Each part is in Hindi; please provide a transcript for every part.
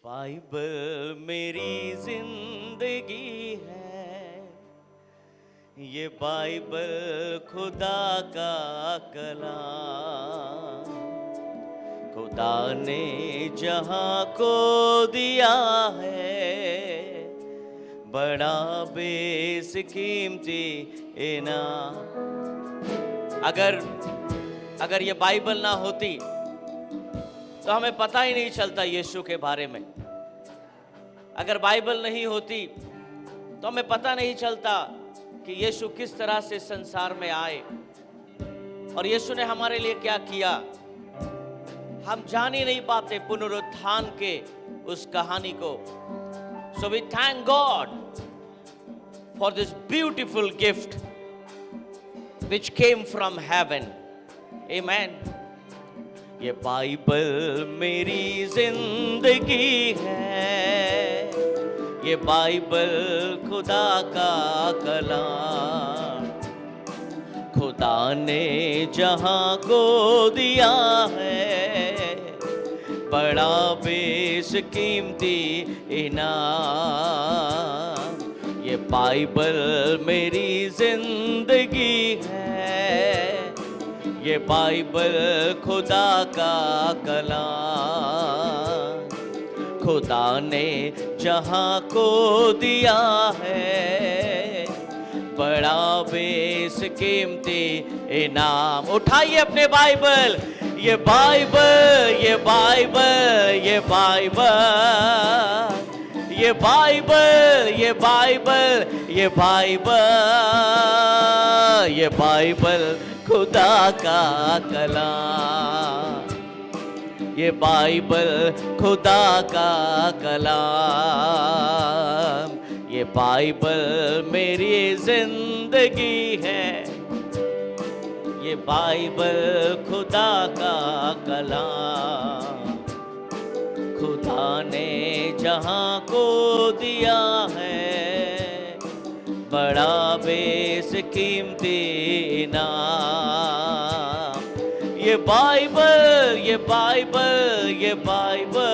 बाइबल मेरी जिंदगी है, ये बाइबल खुदा का कलाम। खुदा ने जहां को दिया है, बड़ा बेशकीमती इनाम। अगर ये बाइबल ना होती तो हमें पता ही नहीं चलता यीशु के बारे में। अगर बाइबल नहीं होती तो हमें पता नहीं चलता कि यीशु किस तरह से संसार में आए और यीशु ने हमारे लिए क्या किया। हम जान ही नहीं पाते पुनरुत्थान के उस कहानी को। So we thank God for this beautiful gift which came from heaven. Amen. ये बाइबल मेरी जिंदगी है, ये बाइबल खुदा का कलाम। खुदा ने जहां को दिया है, बड़ा बेशकीमती इनाम। ये बाइबल मेरी जिंदगी है, ये बाइबल खुदा का कलाम। खुदा ने जहां को दिया है, बड़ा बेशकीमती इनाम। उठाइए अपने बाइबल, ये बाइबल, ये बाइबल, ये बाइबल, ये बाइबल, ये बाइबल, ये बाइबल, ये बाइबल खुदा का कलाम। ये बाइबल खुदा का कलाम। ये बाइबल मेरी जिंदगी है, ये बाइबल खुदा का कलाम। खुदा ने जहां को दिया है, बड़ा बेशकीमती इनाम। ये बाइबल, ये बाइबल, ये बाइबल,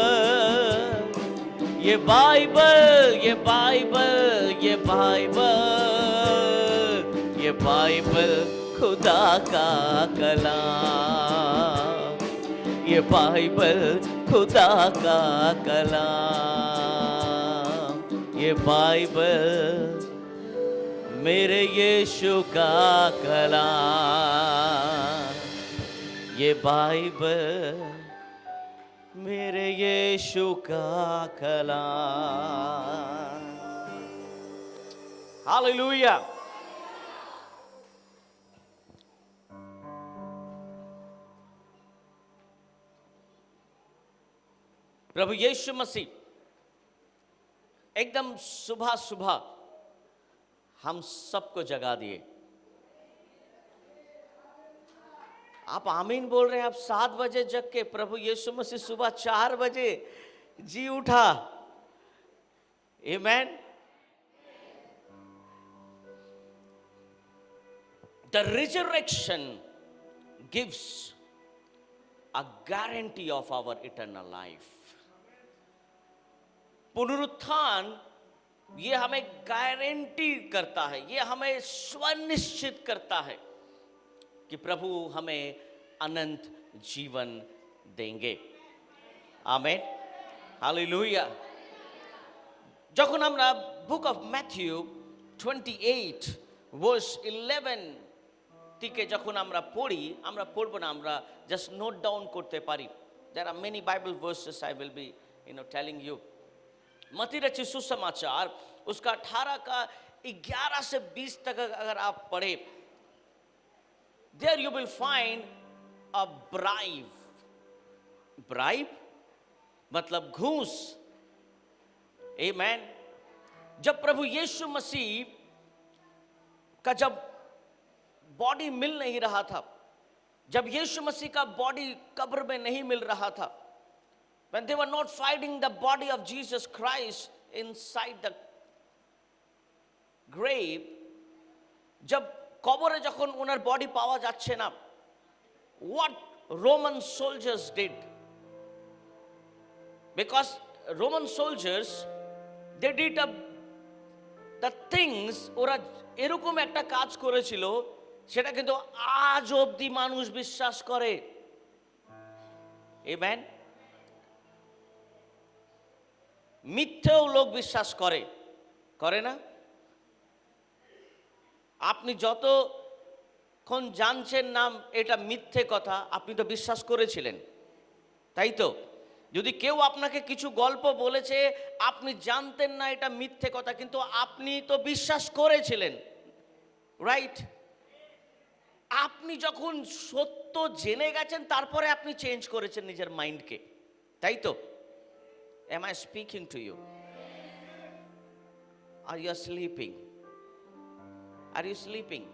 ये बाइबल, ये बाइबल, ये बाइबल, ये बाइबल खुदा का कलाम। ये बाइबल खुदा का कलाम। ये बाइबल मेरे यीशु का कलाम। ये बाइबल मेरे यीशु का कलाम। हालेलुया। प्रभु यीशु मसीह एकदम सुबह सुबह हम सबको जगा दिए। आप आमीन बोल रहे हैं। आप 7 बजे जग के प्रभु यीशु मसीह सुबह 4 बजे जी उठा। आमेन। The resurrection gives a guarantee of our eternal life. पुनरुत्थान ये हमें गारंटी करता है, ये हमें सुनिश्चित करता है कि प्रभु हमें अनंत जीवन देंगे। आमेन। हालेलुया। যখন আমরা বুক অফ ম্যাথিউ 28 ভার্স 11 থেকে যখন আমরা পড়ি, আমরা পড়ব না, আমরা জাস্ট নোট ডাউন করতে পারি। There are many Bible verses I will be telling you. मत्ती रचित सुसमाचार उसका 18 का 11 से 20 तक अगर आप पढ़े, there you will find a bribe. Bribe मतलब घूस। आमेन। जब प्रभु यीशु मसीह का जब बॉडी मिल नहीं रहा था, जब यीशु मसीह का बॉडी कब्र में नहीं मिल रहा था, when they were not finding the body of Jesus Christ inside the grave, जब কবরে যখন ওনার বডি পাওয়া যাচ্ছে না, what Roman soldiers did, because Roman soldiers, they did the things, ওরা এরকম একটা কাজ করেছিল সেটা কিন্তু আজ অবধি মানুষ বিশ্বাস করে। আমেন। মিথ্যেও লোক বিশ্বাস করে, করে না? আপনি যতক্ষণ জানছেন না এটা মিথ্যে কথা, আপনি তো বিশ্বাস করেছিলেন, তাই তো? যদি কেউ আপনাকে কিছু গল্প বলেছে, আপনি জানতেন না এটা মিথ্যে কথা, কিন্তু আপনি তো বিশ্বাস করেছিলেন, রাইট? আপনি যখন সত্য জেনে গেছেন তারপরে আপনি চেঞ্জ করেছেন নিজের মাইন্ডকে, তাই তো? Am I speaking to you? Are you sleeping? Are you sleeping?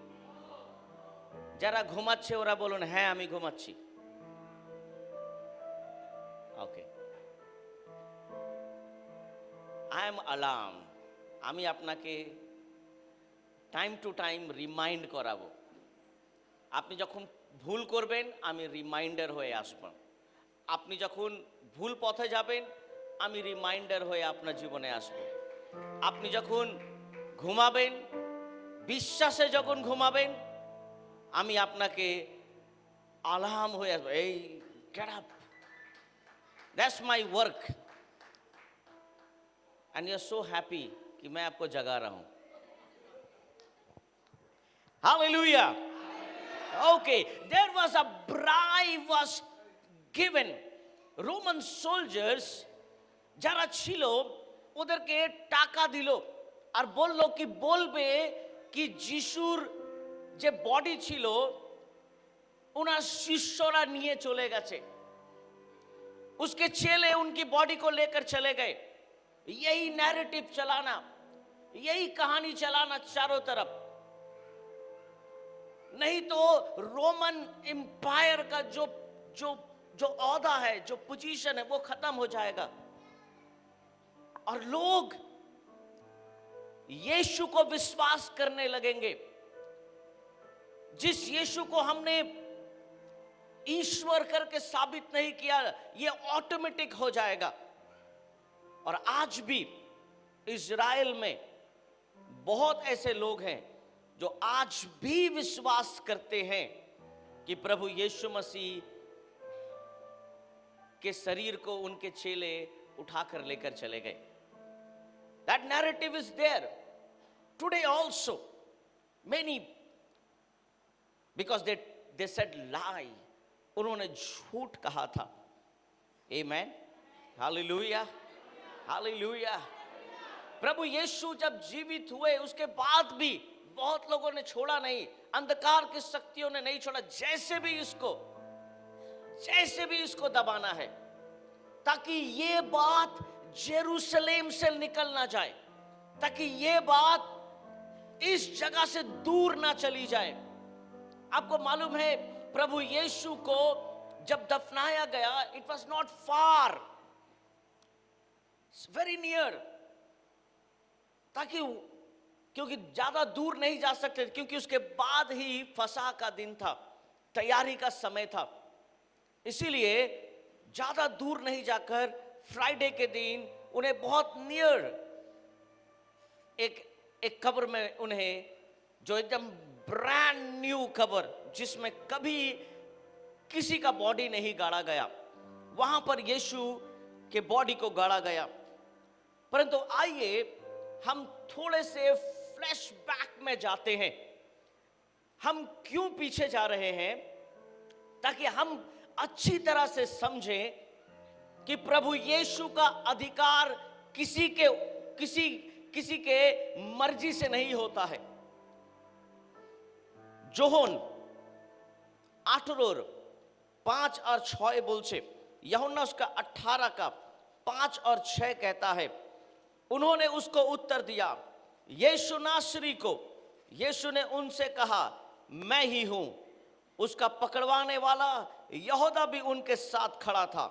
যারা ঘুমাচ্ছে ওরা বলুন হ্যাঁ আমি ঘুমাচ্ছি। ওকে, আই এম অ্যালার্ম। আমি আপনাকে টাইম টু টাইম রিমাইন্ড করাবো। আপনি যখন ভুল করবেন আমি রিমাইন্ডার হয়ে আসব। আপনি যখন ভুল পথে যাবেন আমি রিমাইন্ডার হয়ে আপনার জীবনে আসব। আপনি যখন ঘুমাবেন, বিশ্বাসে যখন ঘুমাবেন, আমি আপনাকে আলার্ম হয়ে আসবো, এই get up, that's my work and you are so happy कि मैं आपको जगा रहा हूं। Hallelujah. Okay, there was a bribe was given. Roman soldiers যারা ছিল ওদেরকে টাকা দিল আর বলল কি বলবে কি যিশুর যে বডি ছিল ওনার শিষ্যরা নিয়ে চলে গেছে, उसके चेले उनकी बॉडी को लेकर चले गए। यही नैरेटिव चलाना, यही कहानी चलाना चारों तरफ, नहीं तो रोमन एम्पायर का जो जो जो औहदा है, जो पोजीशन है, वो खत्म हो जाएगा और लोग यीशु को विश्वास करने लगेंगे। जिस यीशु को हमने ईश्वर करके साबित नहीं किया, ये ऑटोमेटिक हो जाएगा। और आज भी इज़राइल में बहुत ऐसे लोग हैं जो आज भी विश्वास करते हैं कि प्रभु यीशु मसीह के शरीर को उनके चेले उठाकर लेकर चले गए। That narrative is there today also. Many, because they said lie, उन्होंने झूठ कहा था। Amen. Hallelujah, hallelujah. प्रभु यीशु जब जीवित हुए उसके बाद भी बहुत लोगों ने छोड़ा नहीं, अंधकार की शक्तियों ने नहीं छोड़ा। जैसे भी इसको दबाना है ताकि ये बात जेरूशलेम से निकल ना जाए, ताकि ये बात इस जगह से दूर ना चली जाए। आपको मालूम है प्रभु यीशु को जब दफनाया गया, it was not far, very near, ताकि क्योंकि ज्यादा दूर नहीं जा सकते, क्योंकि उसके बाद ही फसह का दिन था, तैयारी का समय था। इसीलिए ज्यादा दूर नहीं जाकर फ्राइडे के दिन उन्हें बहुत नियर एक कब्र में उन्हें, जो एकदम ब्रांड न्यू कब्र जिसमें कभी किसी का बॉडी नहीं गाड़ा गया, वहां पर यीशु के बॉडी को गाड़ा गया। परंतु आइए हम थोड़े से फ्लैशबैक में जाते हैं। हम क्यों पीछे जा रहे हैं? ताकि हम अच्छी तरह से समझें कि प्रभु यीशु का अधिकार किसी के मर्जी से नहीं होता है। जोहन 8:5 और 6 बोलছে, यूहन्ना उसका 18 का 5 और 6 कहता है, उन्होंने उसको उत्तर दिया, यीशु नासरी को। यीशु ने उनसे कहा, मैं ही हूं। उसका पकड़वाने वाला यहूदा भी उनके साथ खड़ा था।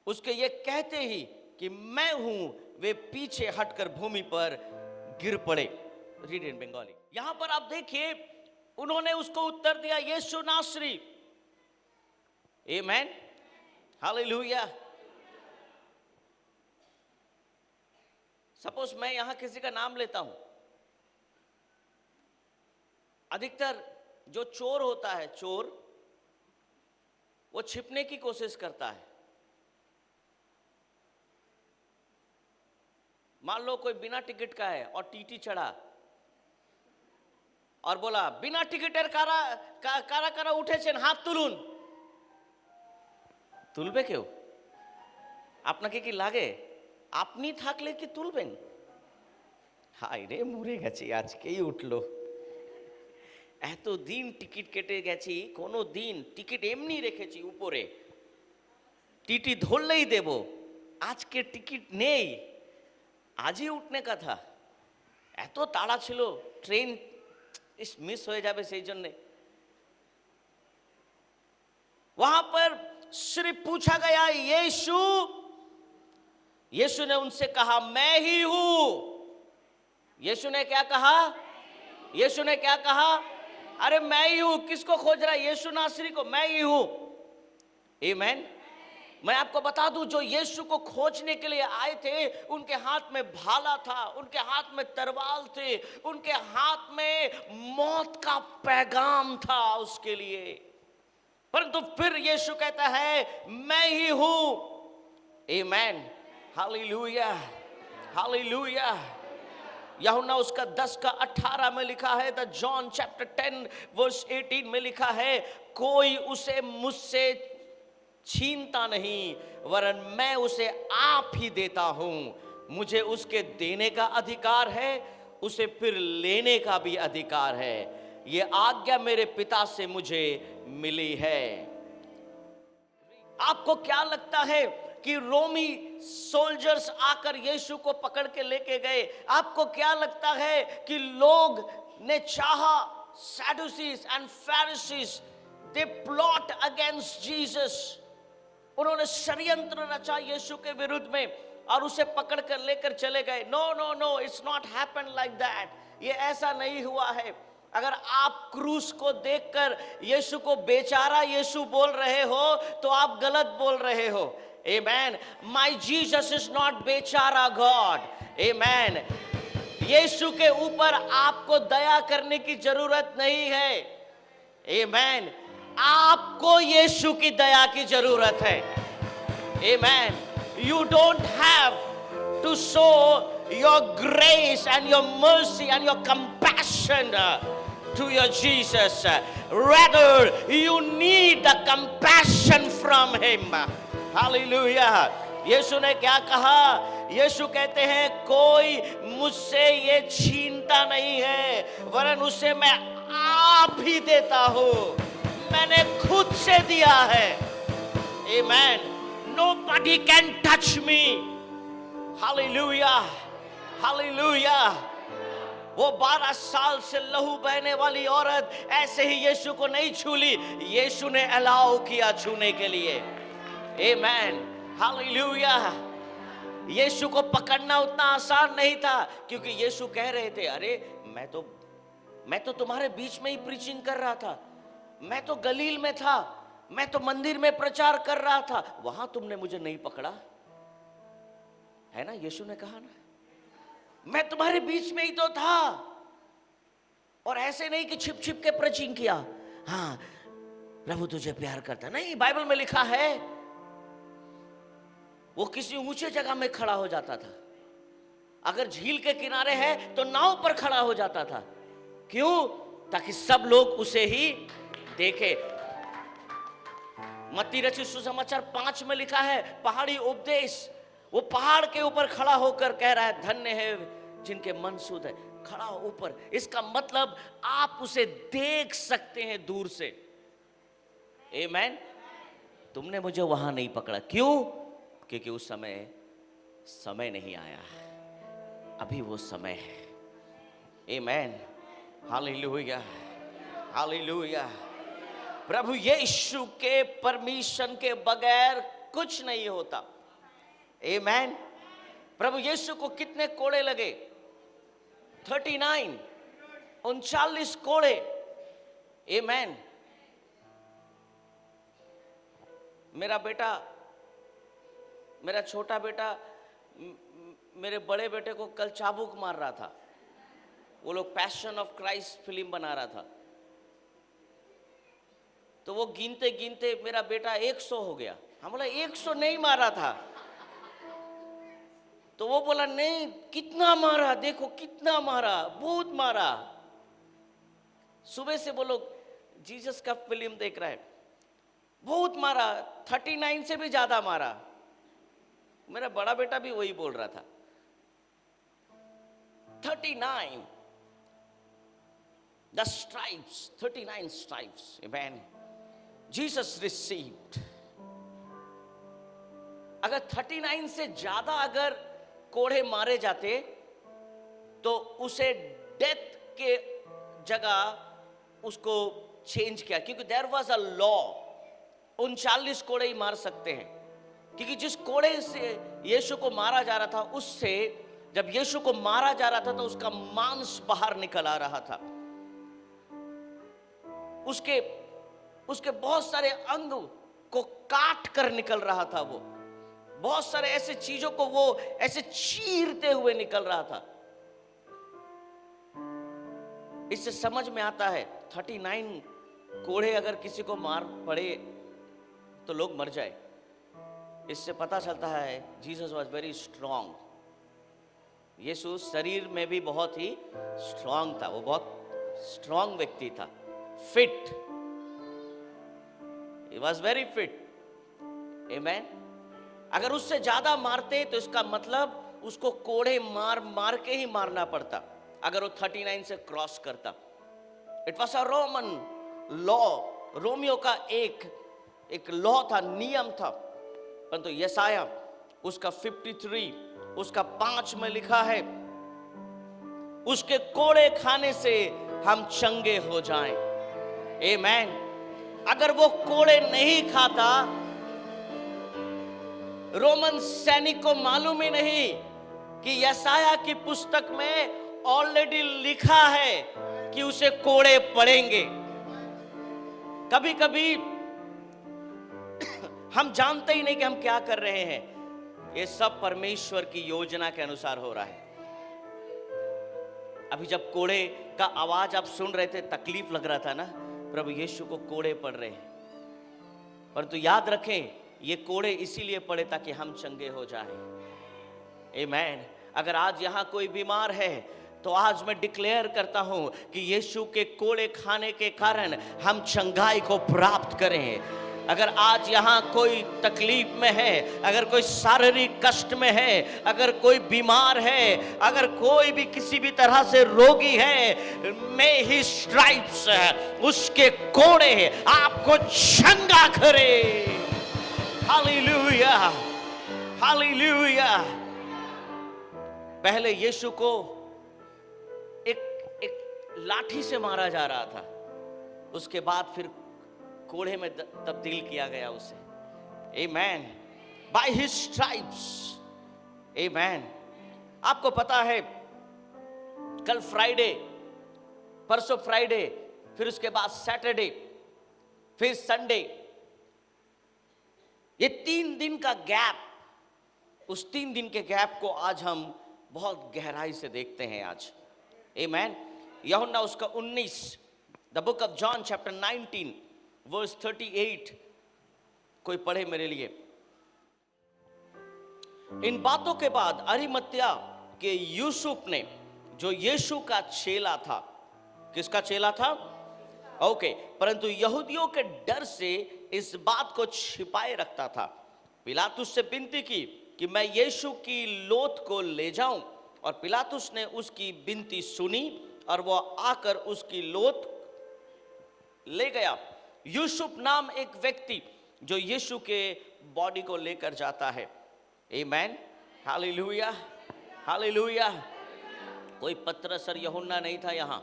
उसके ये कहते ही कि मैं हूं, वे पीछे हटकर भूमि पर गिर पड़े। Read in Bengali. यहां पर आप देखिए, उन्होंने उसको उत्तर दिया, यीशु नासरी। आमेन, हालेलुया। सपोज मैं यहां किसी का नाम लेता हूं, अधिकतर जो चोर होता है, चोर वो छिपने की कोशिश करता है। मान लो कोई बिना टिकट का है और टीटी चढ़ा और बोला बिना टिकटेर कारा कारा कारा उठेছেন हाथ তুলুন। তুলবে কেউ? আপনাকে কি লাগে আপনি থাকলে কি তুলবেন? হায় রে, মরে গেছি, আজকেই উঠলো। এতদিন টিকিট কেটে গেছি, কোনো দিন টিকিট এমনি রেখেছি উপরে, টিটি ধরলেই দেব, আজকে টিকিট নেই, আজই উঠনে কথা। এত তাড়া ছিল, ট্রেন মিস হয়ে যাবে সেই জন্যে। वहां पर सिर्फ पूछा गया यीशु, यीशु ने उनसे कहा मैं ही हूं। यीशु ने क्या कहा? यीशु ने क्या कहा? अरे मैं ही हूं। किसको खोज रहा है? यीशु नासरी को। मैं ही हूं। आमीन। मैं आपको बता दूं, जो यीशु को खोजने के लिए आए थे, उनके हाथ में भाला था, उनके हाथ में तलवार थे, उनके हाथ में मौत का पैगाम था उसके लिए। परंतु फिर यीशु कहता है मैं ही हूं। आमीन। Hallelujah, hallelujah. यूहन्ना उसका 10:18 में लिखा है, द जॉन चैप्टर 10:18 में लिखा है, कोई उसे मुझसे छीनता नहीं, वरन मैं उसे आप ही देता हूं। मुझे उसके देने का अधिकार है, उसे फिर लेने का भी अधिकार है। ये आज्ञा मेरे पिता से मुझे मिली है। आपको क्या लगता है कि रोमी सोल्जर्स आकर यीशु को पकड़ के लेके गए? आपको क्या लगता है कि लोग ने चाहा, Sadducees and Pharisees, they plot against Jesus, उन्होंने षड्यंत्र रचा यीशु के विरुद्ध में और उसे पकड़ कर लेकर चले गए। No no no, it's not happen like that. ये ऐसा नहीं हुआ है। अगर आप क्रूस को देखकर यीशु को बेचारा यीशु बोल रहे हो तो आप गलत बोल रहे हो। आमेन। माय जीसस इज नॉट बेचारा गॉड। आमेन। यीशु के ऊपर आपको दया करने की जरूरत नहीं है। आमेन। आपको यीशु की दया की जरूरत है। आमेन। You don't have to show your grace and your mercy and your compassion to your Jesus. Rather, you need the compassion from him. Hallelujah. यीशु ने क्या कहा? यीशु कहते हैं कोई मुझसे ये छीनता नहीं है, वरन उसे मैं आप ही देता हूं। मैंने खुद से दिया है। Amen. Nobody can touch me. Hallelujah. Hallelujah. वो 12 साल से लहू बहने वाली औरत ऐसे ही यीशु को नहीं छूली, यीशु ने अलाउ किया छूने के लिए। Amen. Hallelujah. यीशु को पकड़ना उतना आसान नहीं था, क्योंकि यीशु कह रहे थे अरे मैं तो तुम्हारे बीच में ही प्रीचिंग कर रहा था, मैं तो गलील में था, मैं तो मंदिर में प्रचार कर रहा था, वहां तुमने मुझे नहीं पकड़ा है ना। यीशु ने कहा ना, मैं तुम्हारे बीच में ही तो था। और ऐसे नहीं कि छिप छिप के प्रीचिंग किया, हाँ प्रभु तुझे प्यार करता, नहीं। बाइबल में लिखा है वो किसी ऊंचे जगह में खड़ा हो जाता था। अगर झील के किनारे है तो नाव पर खड़ा हो जाता था। क्यों? ताकि सब लोग उसे ही देखे। मत्ती रचित सुसमाचार 5 में लिखा है पहाड़ी उपदेश। वो पहाड़ के ऊपर खड़ा होकर कह रहा है धन्य है जिनके मन शुद्ध है। खड़ा ऊपर, इसका मतलब आप उसे देख सकते हैं दूर से। आमेन। तुमने मुझे वहां नहीं पकड़ा, क्यों? क्योंकि उस समय नहीं आया, अभी वो समय है। आमेन। Hallelujah, hallelujah. प्रभु यीशु के परमिशन के बगैर कुछ नहीं होता। आमेन। प्रभु यीशु को कितने कोड़े लगे? 39, 39 कोड़े। आमेन। मेरा छोटा बेटा मेरे बड़े बेटे को कल चाबुक मार रहा था। वो लोग पैशन ऑफ क्राइस्ट फिल्म बना रहा था, तो वो गिनते गिनते मेरा बेटा 100 हो गया। हम बोला 100 नहीं मारा था। तो वो बोला नहीं, कितना मारा, देखो कितना मारा, बहुत मारा। सुबह से वो लोग जीसस का फिल्म देख रहा है, बहुत मारा, 39 से भी ज्यादा मारा। मेरा बड़ा बेटा भी वही बोल रहा था, 39 the stripes, 39 stripes, amen, Jesus received। अगर 39 से ज्यादा अगर कोड़े मारे जाते तो उसे डेथ के जगह उसको चेंज किया, क्योंकि देयर वाज अ लॉ 39 कोड़े ही मार सकते हैं। क्योंकि जिस कोड़े से यीशु को मारा जा रहा था, उससे जब यीशु को मारा जा रहा था तो उसका मांस बाहर निकल आ रहा था, उसके बहुत सारे अंग को काट कर निकल रहा था, वो बहुत सारे ऐसे चीजों को वो ऐसे चीरते हुए निकल रहा था। इससे समझ में आता है 39 कोड़े अगर किसी को मार पड़े तो लोग मर जाए। इससे पता चलता है जीसस वॉज वेरी स्ट्रॉन्ग। यीशु शरीर में भी बहुत ही स्ट्रॉन्ग था, वो बहुत स्ट्रॉन्ग व्यक्ति था, fit, he was very fit, amen. अगर उससे ज्यादा मारते तो इसका मतलब उसको कोड़े मार मार के ही मारना पड़ता अगर वो 39 से क्रॉस करता। It was a Roman law, Romeo का एक लॉ था, नियम था। परंतु यशाया उसका 53 उसका 5 में लिखा है, उसके कोड़े खाने से हम चंगे हो जाएं, आमेन। अगर वो कोड़े नहीं खाता, रोमन सैनिक को मालूम ही नहीं कि यशाया की पुस्तक में ऑलरेडी लिखा है कि उसे कोड़े पड़ेंगे। कभी कभी हम जानते ही नहीं कि हम क्या कर रहे हैं। ये सब परमेश्वर की योजना के अनुसार हो रहा है। अभी जब कोड़े का आवाज आप सुन रहे थे, तकलीफ लग रहा था ना, प्रभु यीशु को कोड़े पड़ रहे हैं। परंतु याद रखें, ये कोड़े इसीलिए पड़े ताकि हम चंगे हो जाएं, आमेन। अगर आज यहाँ कोई बीमार है तो आज मैं डिक्लेयर करता हूं कि यीशु के कोड़े खाने के कारण हम चंगाई को प्राप्त करें। अगर आज यहाँ कोई तकलीफ में है, अगर कोई शारीरिक कष्ट में है, अगर कोई बीमार है, अगर कोई भी किसी भी तरह से रोगी है, मे ही स्ट्राइप्स, उसके कोड़े आपको चंगा करे। Hallelujah, hallelujah. पहले यीशु को एक लाठी से मारा जा रहा था, उसके बाद फिर कोड़े में तब्दील किया गया उसे, आमेन, बाय हिज स्ट्राइप्स, आमेन। आपको पता है कल फ्राइडे, परसों फ्राइडे, फिर उसके बाद सैटरडे, फिर संडे, ये 3 दिन का गैप, उस 3 दिन के गैप को आज हम बहुत गहराई से देखते हैं आज, आमेन। यूहन्ना उसका 19, the book of John chapter 19 verse 38, कोई पढ़े मेरे लिए। इन बातों के बाद अरिमत्या के यूसुफ ने, जो यीशु का चेला था, किसका चेला था? ओके, परंतु यहूदियों के डर से इस बात को छिपाए रखता था, पिलातुस से विनती की कि मैं यीशु की लोथ को ले जाऊं, और पिलातुस ने उसकी विनती सुनी और वह आकर उसकी लोथ ले गया। यूसुफ नाम एक व्यक्ति जो यीशु के बॉडी को लेकर जाता है, आमेन, हालेलुया, हालेलुया। कोई पतरस और यूहन्ना नहीं था यहाँ,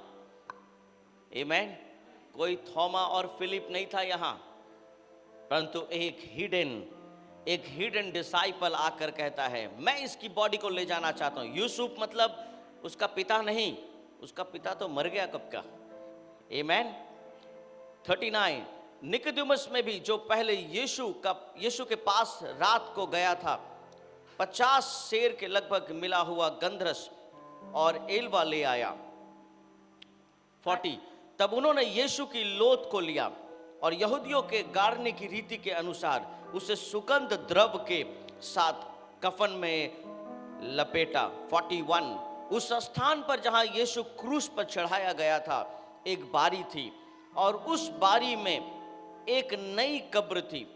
आमेन, कोई थोमा और फिलिप नहीं था यहाँ, परंतु एक हिडन डिसाइपल आकर कहता है मैं इसकी बॉडी को ले जाना चाहता हूं। यूसुफ मतलब उसका पिता नहीं, उसका पिता तो मर गया कब का, आमेन। 39 निकोदेमुस में भी, जो पहले यीशु के पास रात को गया था, 50 सेर के लगभग मिला हुआ गंधरस और एलवा ले आया। 40। तब उन्होंने यीशु की लोथ को लिया और यहूदियों के गाड़ने की रीति के अनुसार उसे सुगंध द्रव के साथ कफन में लपेटा। 41। उस स्थान पर जहां यीशु क्रूस पर चढ़ाया गया था एक बारी थी और उस बारी में एक नई कब्र थी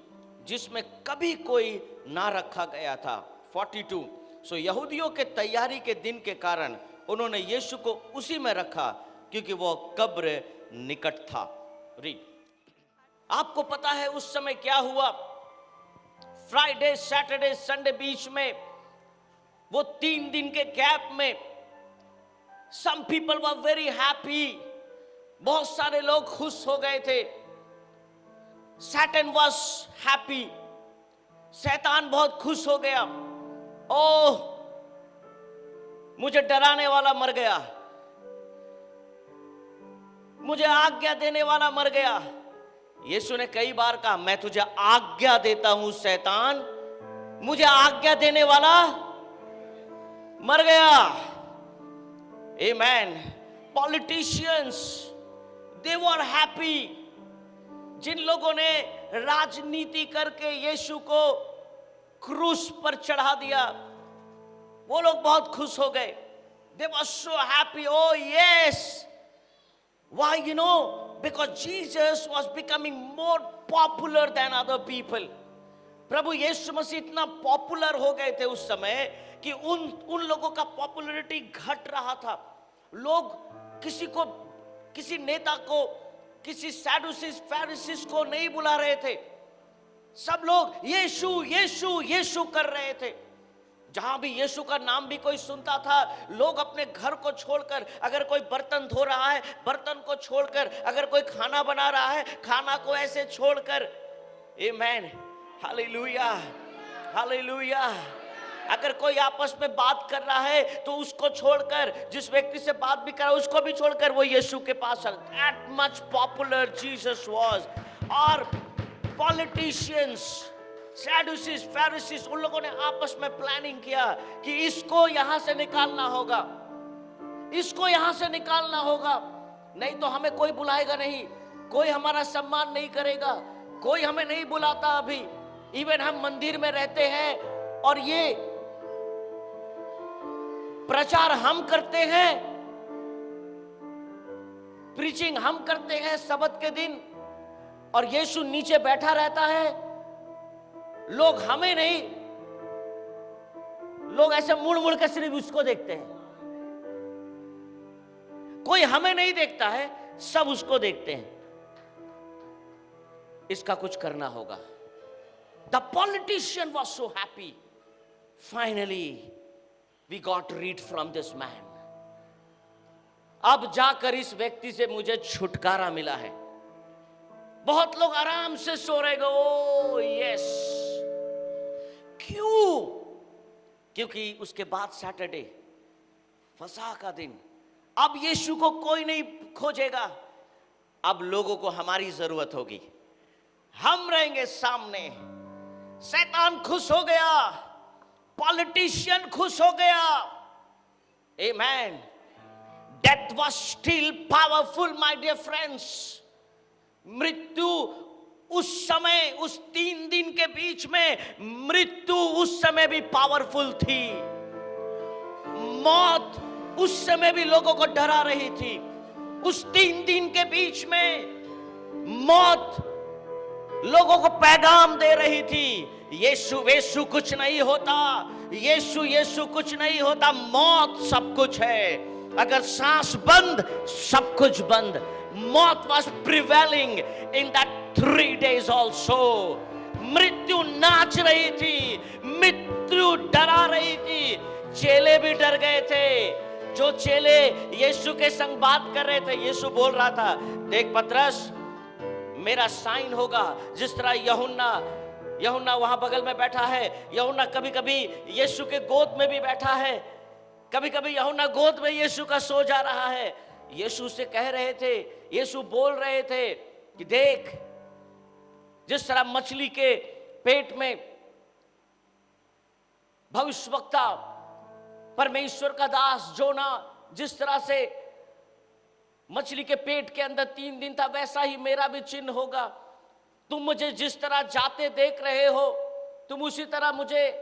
जिसमें कभी कोई ना रखा गया था। 42। सो यहूदियों के तैयारी के दिन के कारण उन्होंने यीशु को उसी में रखा क्योंकि वो कब्र निकट था। रीड। आपको पता है उस समय क्या हुआ? फ्राइडे, सैटरडे, संडे बीच में वो 3 दिन के गैप में some people were very happy. बहुत सारे लोग खुश हो गए थे। Satan was happy. शैतान बहुत खुश हो गया। ओह, मुझे डराने वाला मर गया, मुझे आज्ञा देने वाला मर गया। यीशु ने कई बार कहा, मैं तुझे आज्ञा देता हूं शैतान, मुझे आज्ञा देने वाला मर गया। आमेन। Politicians, they were happy. जिन लोगों ने राजनीति करके यीशु को क्रूस पर चढ़ा दिया, वो लोग बहुत खुश हो गए। They were so happy. Oh yes, why? You know, because Jesus was becoming more popular than other people. प्रभु यीशु मसीह इतना पॉपुलर हो गए थे उस समय कि उन लोगों का पॉपुलैरिटी घट रहा था। लोग किसी नेता को, किसी सैडुसीज फैरिसीज को नहीं बुला रहे थे। सब लोग यीशु यीशु यीशु कर रहे थे। जहां भी यीशु का नाम भी कोई सुनता था, लोग अपने घर को छोड़कर, अगर कोई बर्तन धो रहा है बर्तन को छोड़कर, अगर कोई खाना बना रहा है खाना को ऐसे छोड़कर, आमेन, हालेलुया, हालेलुया। अगर कोई आपस में बात कर रहा है तो उसको छोड़कर, जिस व्यक्ति से बात भी कर रहा है उसको भी छोड़कर वो यीशु के पास। That much popular Jesus was. और पॉलिटिशियंस, सैडुसीज, फैरिसीज, उन लोगों ने आपस में प्लानिंग किया कि इसको यहां से निकालना होगा, इसको यहां से निकालना होगा, नहीं तो हमें कोई बुलाएगा नहीं, कोई हमारा सम्मान नहीं करेगा, कोई हमें नहीं बुलाता। अभी इवन हम मंदिर में रहते हैं और ये प्रचार हम करते हैं, प्रीचिंग हम करते हैं सबत के दिन, और यीशु नीचे बैठा रहता है। लोग हमें नहीं, लोग ऐसे मुड़ मुड़ के सिर्फ उसको देखते हैं। कोई हमें नहीं देखता है, सब उसको देखते हैं। इसका कुछ करना होगा। The politician was so happy. Finally we got rid from this man. अब जाकर इस व्यक्ति से मुझे छुटकारा मिला है। बहुत लोग आराम से सो रहे। ओ यस, क्यों? क्योंकि उसके बाद सैटरडे, फसह का दिन। अब यीशु को कोई नहीं खोजेगा, अब लोगों को हमारी जरूरत होगी। हम रहेंगे सामने। शैतान खुश हो गया, पॉलिटिशियन खुश हो गया। Amen. Death was still powerful my dear friends. मृत्यु उस समय, उस 3 दिन के बीच में मृत्यु उस समय भी पावरफुल थी। मौत उस समय भी लोगों को डरा रही थी। उस 3 दिन के बीच में मौत लोगों को पैगाम दे रही थी, यीशु यीशु कुछ नहीं होता, यीशु यीशु कुछ नहीं होता, मौत सब कुछ है। अगर सांस बंद, सब कुछ बंद। मौत was prevailing in that 3 days also. मृत्यु नाच रही थी, मृत्यु डरा रही थी। चेले भी डर गए थे। जो चेले यीशु के संग बात कर रहे थे, यीशु बोल रहा था, देख पतरस, मेरा साइन होगा। जिस तरह यूहन्ना वहां बगल में बैठा है, यूहन्ना कभी कभी यीशु के गोद में भी बैठा है, कभी कभी यूहन्ना गोद में यीशु का सो जा रहा है। यीशु से कह रहे थे, यीशु बोल रहे थे कि देख, जिस तरह मछली के पेट में भविष्यवक्ता परमेश्वर का दास जोना जिस तरह से मछली के पेट के अंदर 3 दिन था, वैसा ही मेरा भी चिन्ह होगा। तुम मुझे जिस तरह जाते देख रहे हो, तुम उसी तरह मुझे।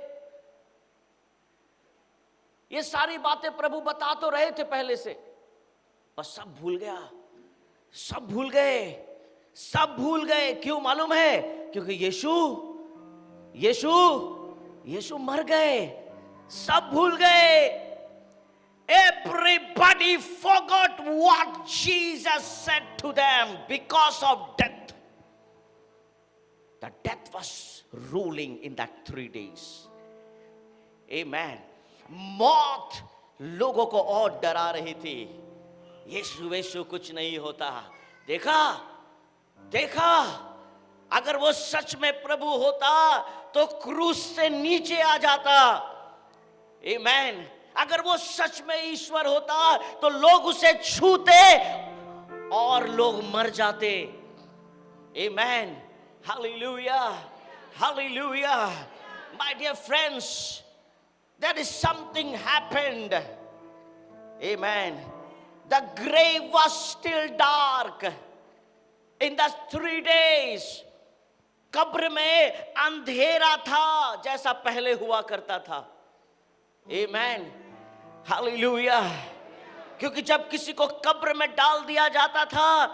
ये सारी बातें प्रभु बता तो रहे थे पहले से, पर सब भूल गया, सब भूल गए, सब भूल गए। क्यों मालूम है? क्योंकि यीशु मर गए, सब भूल गए। Everybody forgot what Jesus said to them because of death. The death was ruling in that 3 days. Amen. मौत लोगों को और डरा रही थी। यीशु कुछ नहीं होता। देखा, अगर वो सच में प्रभु होता तो क्रूस से नीचे आ जाता। आमेन। अगर वो सच में ईश्वर होता तो लोग उसे छूते और लोग मर जाते। Amen. Hallelujah, hallelujah. My dear friends, there is something happened. Amen. The grave was still dark in the 3 days. कब्र में अंधेरा था जैसा पहले हुआ करता था। Amen. हालेलुया। क्योंकि जब किसी को कब्र में डाल दिया जाता था,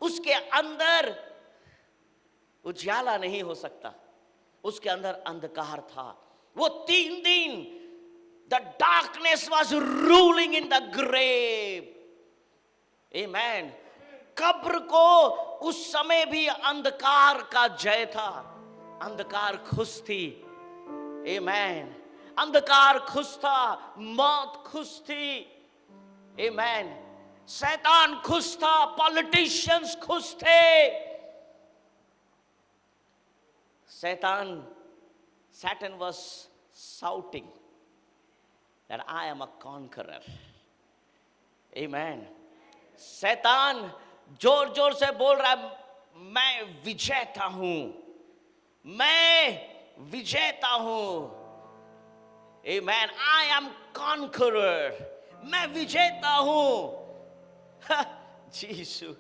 उसके अंदर उजाला नहीं हो सकता, उसके अंदर अंधकार था। वो 3 दिन the darkness was ruling in the grave. Amen. कब्र को उस समय भी अंधकार का जय था। अंधकार खुश थी। Amen. अंधकार खुश था, मौत खुश थी। Amen. शैतान खुश था, पॉलिटिशियंस खुश थे। Satan was shouting that I am a conqueror. Amen. शैतान जोर जोर से बोल रहा है, मैं विजेता हूं, मैं विजेता हूं। Amen. I am conqueror. मैं विजेता हूं। यीशु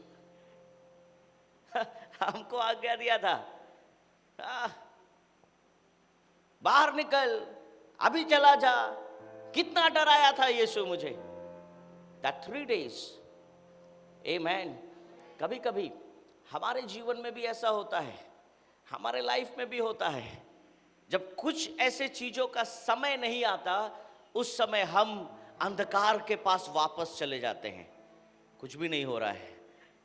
हमको आज्ञा दिया था, बाहर निकल, अभी चला जा। कितना डराया था यीशु मुझे। That 3 days. Amen. कभी कभी हमारे जीवन में भी ऐसा होता है, हमारे लाइफ में भी होता है। जब कुछ ऐसे चीजों का समय नहीं आता, उस समय हम अंधकार के पास वापस चले जाते हैं। कुछ भी नहीं हो रहा है,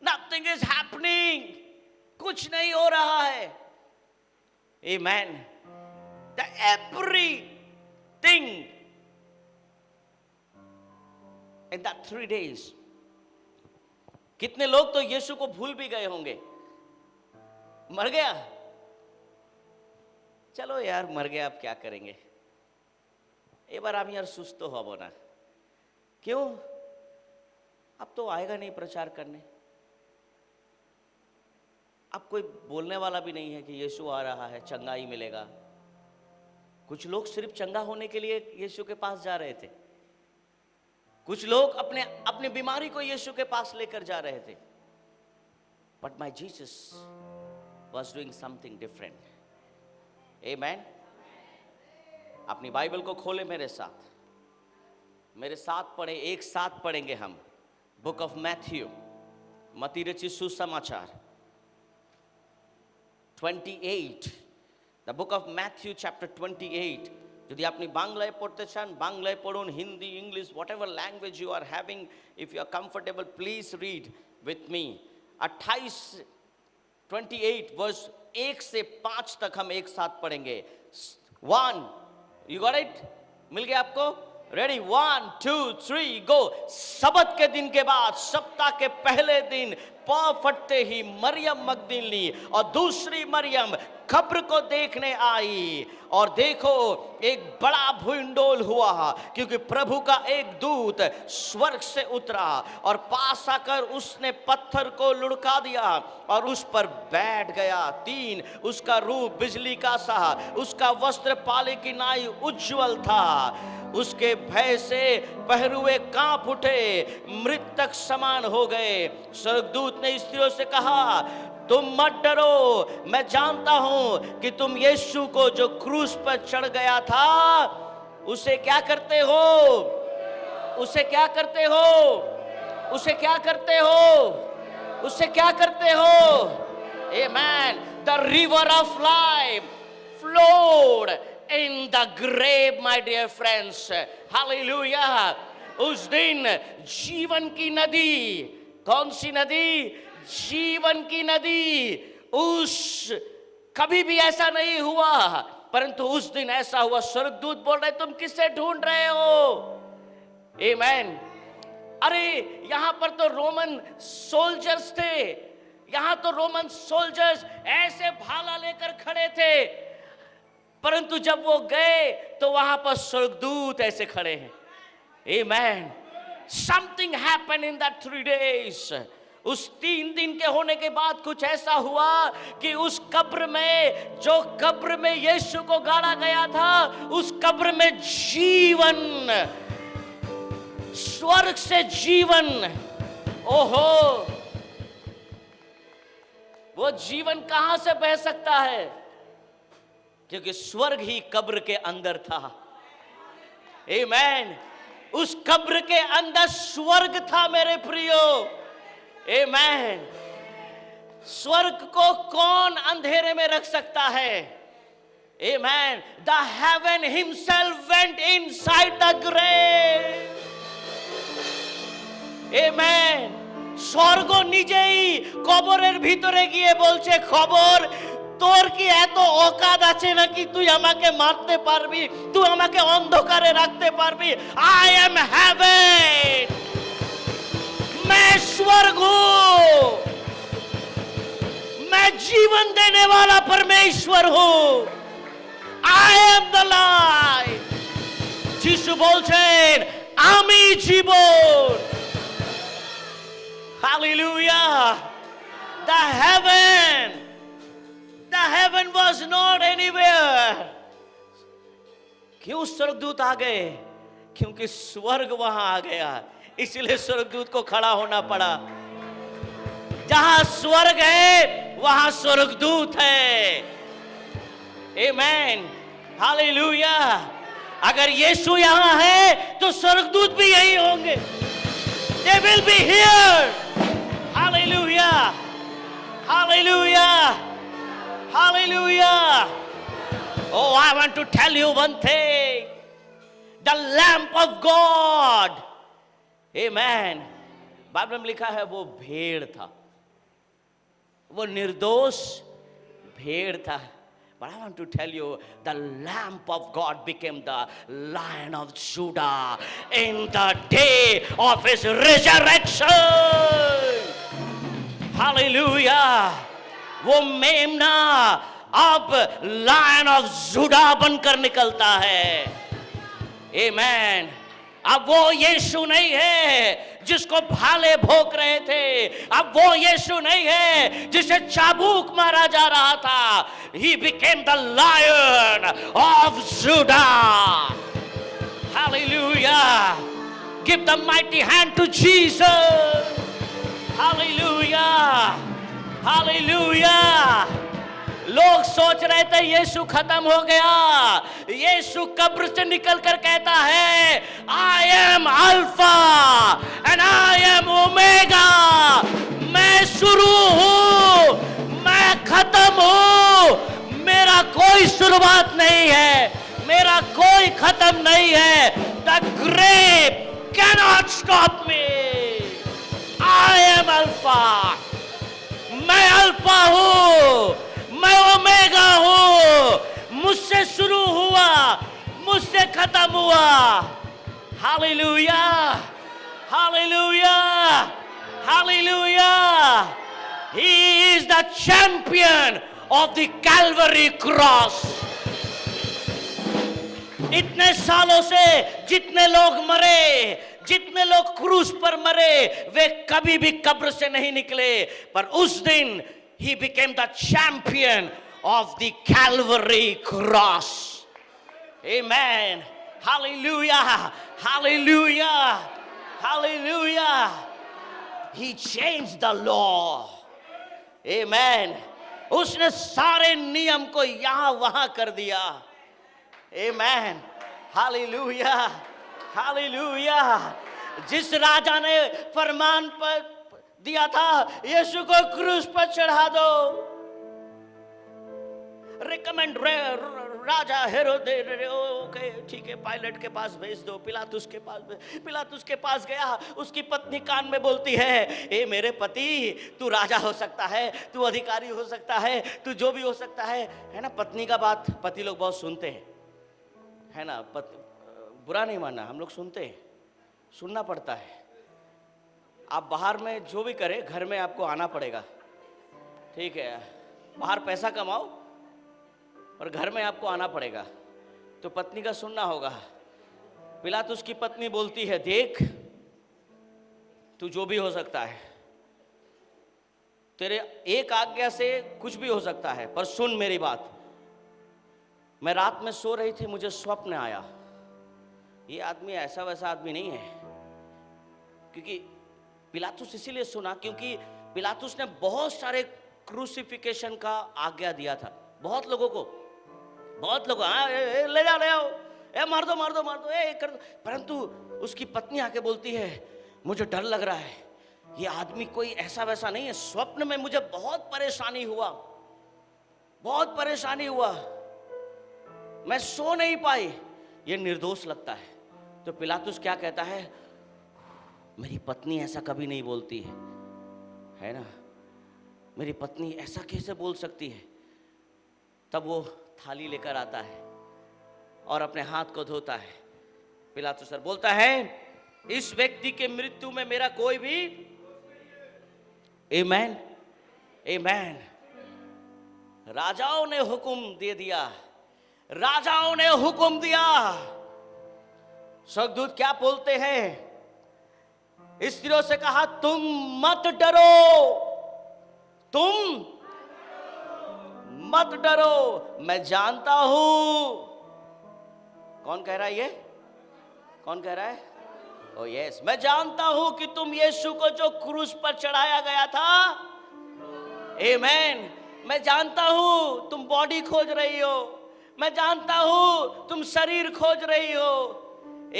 Nothing is happening. कुछ नहीं हो रहा है। Amen. The everything in that 3 days. कितने लोग तो यीशु को भूल भी गए होंगे। मर गया, चलो यार मर गया, अब क्या करेंगे। एक बार हम यार सुस्त तो हो ना, क्यों? अब तो आएगा नहीं प्रचार करने, अब कोई बोलने वाला भी नहीं है कि यीशु आ रहा है, चंगा ही मिलेगा। कुछ लोग सिर्फ चंगा होने के लिए यीशु के पास जा रहे थे। कुछ लोग अपनी बीमारी को यीशु के पास लेकर जा रहे थे। But my Jesus was doing something different. Amen. अपनी बाइबल को खोले मेरे साथ पढ़े, एक साथ पढ़ेंगे हम। बुक ऑफ मैथ्यू, मत्ती रचित सुसमाचार 28, the book of Matthew chapter 28. যদি আপনি বাংলায় পড়তে চান বাংলায় পড়ুন, Hindi, English, whatever language you are having, if you are comfortable, please read with me. 28 verse 1 से 5 तक हम एक साथ पढ़ेंगे। 1, you got it? मिल गया आपको? रेडी? 1 2 3 गो। सबत के दिन के बाद, सप्ताह के पहले दिन पांव फटते ही मरियम मगदलीनी और दूसरी मरियम कब्र को देखने आई, और देखो एक बड़ा भूंडोल हुआ, क्योंकि प्रभु का एक दूत स्वर्ग से उतरा और पास आकर उसने पत्थर को लुढ़का दिया और उस पर बैठ गया। 3, उसका रूप बिजली का सा, उसका वस्त्र पाले की नाई उज्जवल था। उसके भय से पहरुए कांप उठे, मृतक समान हो गए। स्वर्गदूत ने स्त्रियों से कहा, तुम मत डरो, मैं जानता हूं कि तुम यीशु को जो क्रूस पर चढ़ गया था उसे क्या करते हो, उसे क्या करते हो, उसे क्या करते हो, उसे क्या करते हो। Amen. The river of life flowed in the grave, my dear friends. Hallelujah. उस दिन जीवन की नदी, कौन सी नदी? जीवन की नदी। उस कभी भी ऐसा नहीं हुआ, परंतु उस दिन ऐसा हुआ। स्वर्गदूत बोल रहे, तुम किससे ढूंढ रहे हो? आमेन। अरे यहां पर तो रोमन सोल्जर्स थे, यहां तो रोमन सोल्जर्स ऐसे भाला लेकर खड़े थे, परंतु जब वो गए तो वहां पर स्वर्गदूत ऐसे खड़े हैं। Amen. Something happened in that 3 days। उस 3 दिन के होने के बाद कुछ ऐसा हुआ कि उस कब्र में, जो कब्र में यीशु को गाड़ा गया था, उस कब्र में जीवन, स्वर्ग से जीवन, ओहो, वो जीवन कहां से बह सकता है? क्योंकि स्वर्ग ही कब्र के अंदर था। आमेन। उस कब्र के अंदर स्वर्ग था मेरे प्रियो। आमेन। स्वर्ग को कौन अंधेरे में रख सकता है? Amen. The heaven himself went inside the grave. Amen. স্বর্গ নিজেই কবরের ভিতরে গিয়ে বলছে, খবর তোর কি এত অকাদ আছে নাকি তুই আমাকে মারতে পারবি, তুই আমাকে অন্ধকারে রাখতে পারবি? আই এম হেভেন, मैं स्वर्ग हूं, मैं जीवन देने वाला परमेश्वर हूं। I am the life. যিশু বলছেন, আমি জীবন। Hallelujah. The heaven was not anywhere. क्यों स्वर्गदूत आ गए? क्योंकि स्वर्ग वहां आ गया, इसलिए स्वर्गदूत को खड़ा होना पड़ा। जहां स्वर्ग है वहां स्वर्गदूत है। आमेन। हालेलुया। अगर यीशु यहां है तो स्वर्गदूत भी यही होंगे। They will be here. Hallelujah. Hallelujah. Hallelujah. Oh, I want to tell you one thing. The lamp of God. Amen. Bible में लिखा है वो भेड़ था, वो निर्दोष भेड़ था। But I want to tell you, the lamp of God became the Lion of Judah in the day of his resurrection. Hallelujah. वो मेमना अब Lion of Judah बनकर निकलता है। Amen. अब वो यीशु नहीं है जिसको भाले भोंक रहे थे, अब वो यीशु नहीं है जिसे चाबुक मारा जा रहा था। He became the Lion of Judah. Hallelujah. Give the mighty hand to Jesus. Hallelujah. Hallelujah. लोग सोच रहे थे यीशु खत्म हो गया। यीशु कब्र से निकल कर कहता है, I am Alpha and I am Omega. मैं शुरू हूँ, मैं खत्म हूँ, मेरा कोई शुरुआत नहीं है, मेरा कोई खत्म नहीं है। The grave cannot stop me. I am Alpha. मैं अल्फा हूँ, मैं ओमेगा हूं। मुझसे शुरू हुआ, मुझसे खत्म हुआ। Hallelujah, hallelujah, Hallelujah! He is the champion of the Calvary cross. इतने सालों से जितने लोग मरे, जितने लोग क्रूस पर मरे, वे कभी भी कब्र से नहीं निकले, पर उस दिन he became the champion of the Calvary cross. Amen. Hallelujah. Hallelujah. Hallelujah. He changed the law. Amen. उसने सारे नियम को यहां वहां कर दिया. Amen. Hallelujah. Hallelujah. जिस राजा ने फरमान पर दिया था यीशु को क्रूस पर चढ़ा दो, रिकमेंड राजा हेरोदे, ओके ठीक है, पायलट के पास भेज दो, पिलातुस के पास गया, उसकी पत्नी कान में बोलती है, ए मेरे पति, तू राजा हो सकता है, तू अधिकारी हो सकता है, तू जो भी हो सकता है ना. पत्नी का बात पति लोग बहुत सुनते हैं, है ना. बुरा नहीं मानना, हम लोग सुनते हैं, सुनना पड़ता है. आप बाहर में जो भी करें, घर में आपको आना पड़ेगा, ठीक है. बाहर पैसा कमाओ और घर में आपको आना पड़ेगा, तो पत्नी का सुनना होगा. पिलातुस की पत्नी बोलती है, देख तू जो भी हो सकता है, तेरे एक आज्ञा से कुछ भी हो सकता है, पर सुन मेरी बात. मैं रात में सो रही थी, मुझे स्वप्न आया. ये आदमी ऐसा वैसा आदमी नहीं है, क्योंकि पिलातुस इसीलिए सुना क्योंकि पिलातुस ने बहुत सारे क्रूसिफिकेशन का आज्ञा दिया था. बहुत लोगों हाँ ले जाओ, मार दो, कर दो. परंतु उसकी पत्नी आके बोलती है, मुझे डर लग रहा है, ये आदमी कोई ऐसा वैसा नहीं है. स्वप्न में मुझे बहुत परेशानी हुआ, मैं सो नहीं पाई, ये निर्दोष लगता है. तो पिलातुस क्या कहता है, मेरी पत्नी ऐसा कभी नहीं बोलती है ना, मेरी पत्नी ऐसा कैसे बोल सकती है. तब वो थाली लेकर आता है और अपने हाथ को धोता है. पिलातुस सर बोलता है, इस व्यक्ति के मृत्यु में मेरा कोई भी. आमेन, आमेन. राजाओं ने हुक्म दिया. स्वर्गदूत क्या बोलते हैं, स्त्रियों से कहा, तुम मत डरो, मैं जानता हूं. कौन कह रहा है ये? कौन कह रहा है? ओ यस, मैं जानता हूं कि तुम यीशु को जो क्रूस पर चढ़ाया गया था, आमेन, मैं जानता हूं तुम बॉडी खोज रही हो, मैं जानता हूं तुम शरीर खोज रही हो.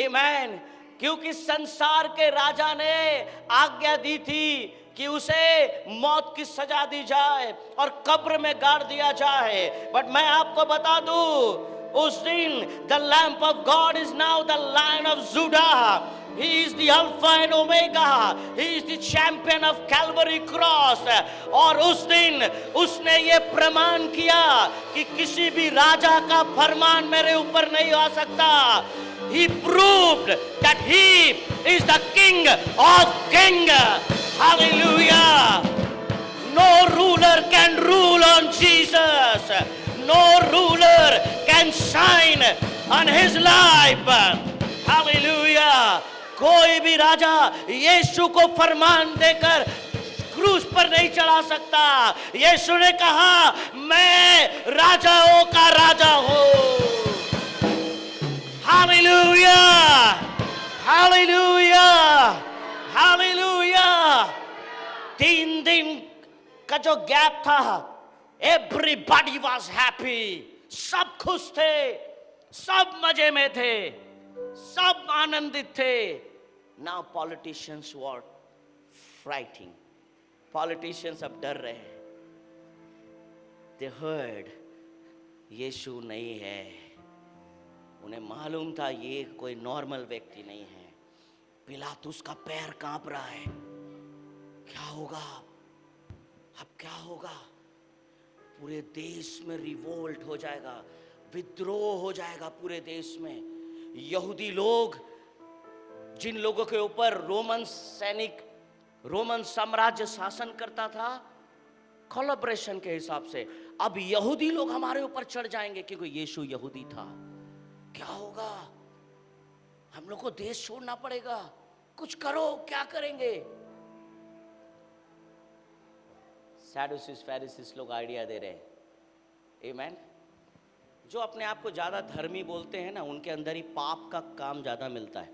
आमेन. क्योंकि संसार के राजा ने आज्ञा दी थी कि उसे मौत की सजा दी जाए और कब्र में गाड़ दिया जाए. बट मैं आपको बता दूं, उस दिन the lamp of God is now the lion of Judah. He is the Alpha and Omega. He is the champion of Calvary cross. और उस दिन उसने ये प्रमाण किया कि किसी भी राजा का फरमान मेरे ऊपर नहीं आ सकता. He proved that he is the King of Kings. Hallelujah. No ruler can rule on Jesus. No ruler can shine on his life. Hallelujah. कोई भी राजा यीशु को फरमान देकर क्रूस पर नहीं चढ़ा सकता. यीशु ने कहा, मैं राजाओं का राजा हूं. Hallelujah! Hallelujah! Hallelujah! 3 दिन का जो गैप था, everybody was happy. सब खुश थे, सब मजे में थे, सब आनंदित थे. Now politicians were frightened. Politicians अब डर रहे हैं. They heard यीशु नहीं है. उन्हें मालूम था ये कोई नॉर्मल व्यक्ति नहीं है. पिलातुस का पैर कांप रहा है. क्या होगा अब, क्या होगा? पूरे देश में रिवोल्ट हो जाएगा, विद्रोह हो जाएगा पूरे देश में. यहूदी लोग, जिन लोगों के ऊपर रोमन सैनिक रोमन साम्राज्य शासन करता था कोलैबोरेशन के हिसाब से। अब यहूदी लोग हमारे ऊपर चढ़ जाएंगे क्योंकि यीशु यहूदी था। क्या होगा? हम लोग को देश छोड़ना पड़ेगा। कुछ करो, क्या करेंगे? सैडुसीज फैरिसीज लोग आइडिया दे रहे हैं। आमीन। जो अपने आप को ज्यादा धर्मी बोलते हैं ना, उनके अंदर ही पाप का काम ज्यादा मिलता है।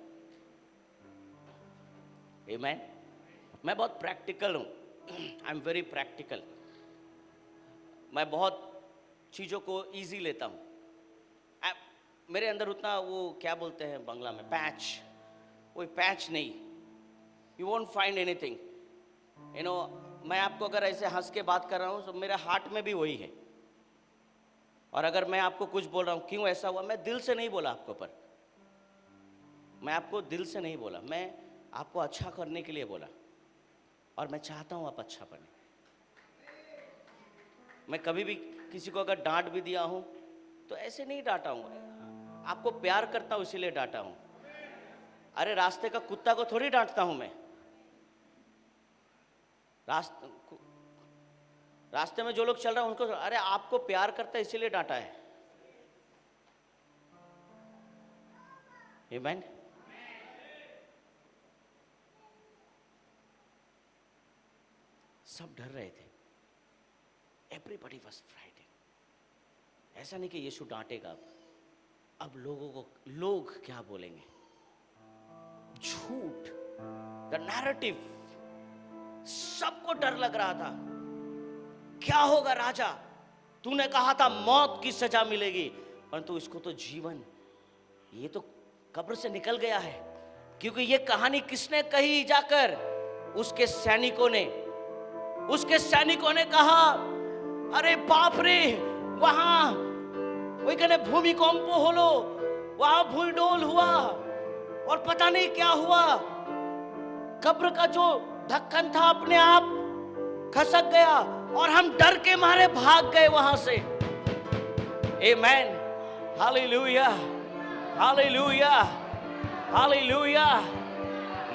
आमीन। मैं बहुत प्रैक्टिकल हूं। I am very practical. मैं बहुत चीजों को इजी लेता हूं। मेरे अंदर उतना वो क्या बोलते हैं बांग्ला में, पैच, कोई पैच नहीं। You won't find anything. You know, मैं आपको अगर ऐसे हंस के बात कर रहा हूँ तो मेरे हार्ट में भी वही है। और अगर मैं आपको कुछ बोल रहा हूँ, क्यों ऐसा हुआ, मैं दिल से नहीं बोला आपको, पर मैं आपको दिल से नहीं बोला, मैं आपको अच्छा करने के लिए बोला। और मैं चाहता हूँ आप अच्छा बने। मैं कभी भी किसी को अगर डांट भी दिया हूँ तो ऐसे नहीं डांटा हूँ, आपको प्यार करता हूँ इसीलिए डांटा हूँ। अरे रास्ते का कुत्ता को थोड़ी डांटता हूँ मैं। रास्ते में जो लोग चल रहे हैं उनको, अरे आपको प्यार करता है इसीलिए डांटा है। आमीन। सब डर रहे थे। Everybody was frightened. ऐसा नहीं कि यीशु डांटेगा। अब लोग क्या बोलेंगे? झूठ, द नैरेटिव। सबको डर लग रहा था। क्या होगा राजा? तूने कहा था मौत की सजा मिलेगी, परंतु इसको तो जीवन, ये तो कब्र से निकल गया है। क्योंकि ये कहानी किसने कही जाकर? उसके सैनिकों ने कहा, अरे बाप रे, वहां ওইখানে ভূমিকম্প হলো, वहां भूडोल हुआ और पता नहीं क्या हुआ। कब्र का जो ढक्कन था अपने आप खसक गया और हम डर के मारे भाग गए वहां से। आमीन। Hallelujah, hallelujah, hallelujah.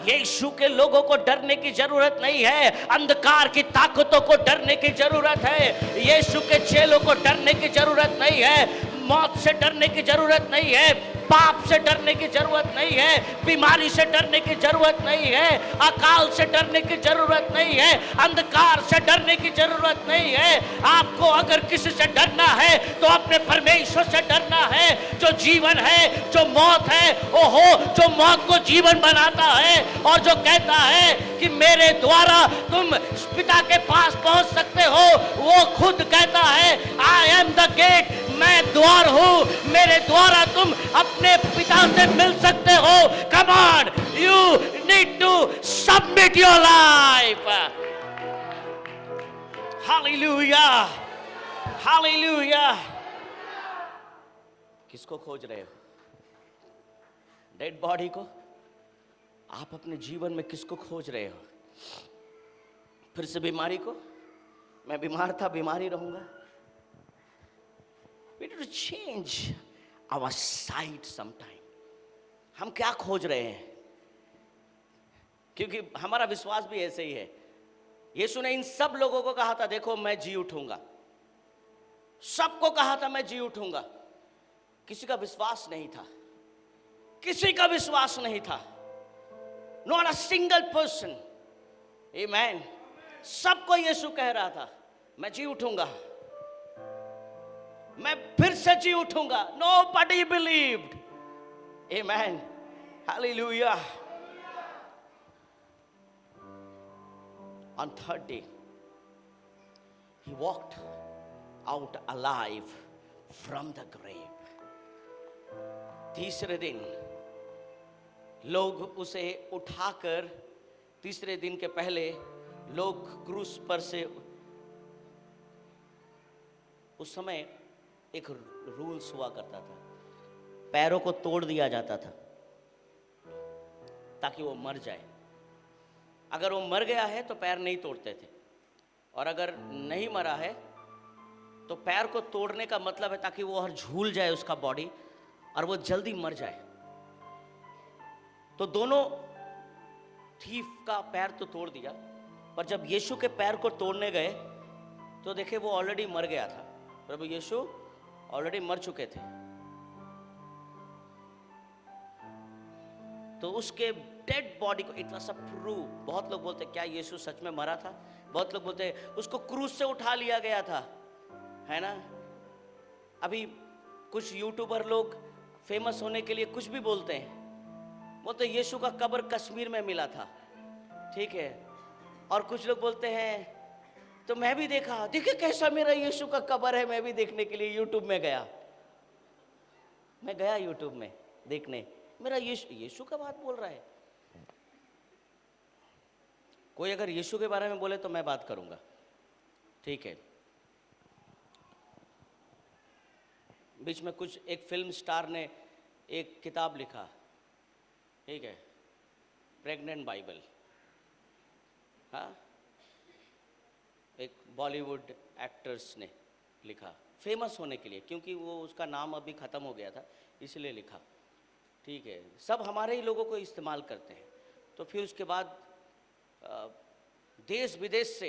यीशु के लोगों को डरने की जरूरत नहीं है, अंधकार की ताकतों को डरने की जरूरत है। यीशु के चेलों को डरने की जरूरत नहीं है, मौत से डरने की जरूरत नहीं है, पाप से डरने की जरूरत नहीं है, बीमारी से डरने की जरूरत नहीं है, अकाल से डरने की जरूरत नहीं है, अंधकार से डरने की जरूरत नहीं है। आपको अगर किसी से डरना है तो अपने परमेश्वर से डरना है, जो जीवन है, जो मौत है। ओहो, जो मौत को जीवन बनाता है और जो कहता है कि मेरे द्वारा तुम पिता के पास पहुंच सकते हो, वो खुद कहता है, आई एम द गेट, मैं द्वार हूं, मेरे द्वारा तुम अपने पिता से मिल सकते हो। Come on, you need to submit your life. Hallelujah, hallelujah. किसको खोज रहे हो? डेड बॉडी को? आप अपने जीवन में किसको खोज रहे हो? फिर से बीमारी को? मैं बीमार था, बीमारी रहूंगा। We need to change our sight sometime. हम क्या खोज रहे हैं? क्योंकि हमारा विश्वास भी ऐसे ही है। यीशु ने इन सब लोगों को कहा था, देखो मैं जी उठूंगा। सबको कहा था मैं जी उठूंगा। किसी का विश्वास नहीं था, किसी का विश्वास नहीं था। Not a single person. Amen. सबको यीशु कह रहा था, मैं जी उठूंगा, मैं फिर से जी उठूंगा। Nobody believed. Amen. Hallelujah. On third day, he walked out alive from the grave. तीसरे दिन लोग उसे उठाकर, तीसरे दिन के पहले लोग क्रूस पर से, उस समय एक रूल्स हुआ करता था, पैरों को तोड़ दिया जाता था ताकि वो मर जाए। अगर वो मर गया है तो पैर नहीं तोड़ते थे, और अगर नहीं मरा है तो पैर को तोड़ने का मतलब है ताकि वो और झूल जाए उसका बॉडी और वो जल्दी मर जाए। तो दोनों थीफ का पैर तो तोड़ दिया, पर जब यीशु के पैर को तोड़ने गए तो देखे वो ऑलरेडी मर गया था। प्रभु यीशु ऑलरेडी मर चुके थे। तो उसके डेड बॉडी को, इट वाज अ प्रूफ। बहुत लोग बोलते क्या यीशु सच में मरा था? बहुत लोग बोलते उसको क्रूज से उठा लिया गया था, है ना। अभी कुछ यूट्यूबर लोग फेमस होने के लिए कुछ भी बोलते हैं, बोलते यीशु का कब्र कश्मीर में मिला था, ठीक है। और कुछ लोग बोलते हैं तो मैं भी देखा, देखिए कैसा मेरा यीशु का कब्र है, मैं भी देखने के लिए यूट्यूब में गया। मैं गया यूट्यूब में देखने, मेरा यीशु का बात बोल रहा है। कोई अगर यीशु के बारे में बोले तो मैं बात करूंगा, ठीक है। बीच में कुछ एक फिल्म स्टार ने एक किताब लिखा, ठीक है, प्रेग्नेंट बाइबल। हाँ, एक बॉलीवुड एक्टर्स ने लिखा फेमस होने के लिए, क्योंकि वो उसका नाम अभी ख़त्म हो गया था इसलिए लिखा, ठीक है। सब हमारे ही लोगों को इस्तेमाल करते हैं। तो फिर उसके बाद देश विदेश से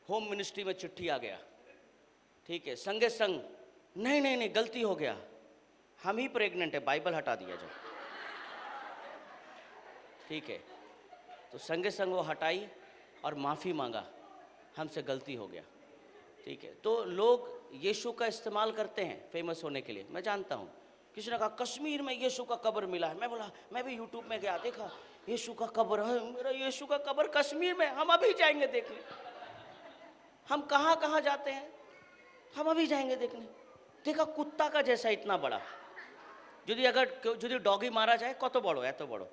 होम मिनिस्ट्री में चिट्ठी आ गया, ठीक है। संगे संग नहीं नहीं नहीं गलती हो गया, हम ही प्रेग्नेंट है, बाइबल हटा दिया जाए, ठीक है। तो संगे संग वो हटाई और माफ़ी मांगा, हमसे गलती हो गया, ठीक है। तो लोग यीशु का इस्तेमाल करते हैं फेमस होने के लिए। मैं जानता हूँ किसी ने कहा कश्मीर में यीशु का कब्र मिला है। मैं बोला मैं भी यूट्यूब में गया, देखा यीशु का कब्र है, मेरा यीशु का कब्र कश्मीर में, हम अभी जाएंगे देखने। हम कहाँ कहाँ जाते हैं, हम अभी जाएंगे देखने। देखा कुत्ता का जैसा इतना बड़ा, यदि डॉगी मारा जाए कत बड़ो एत बड़ो,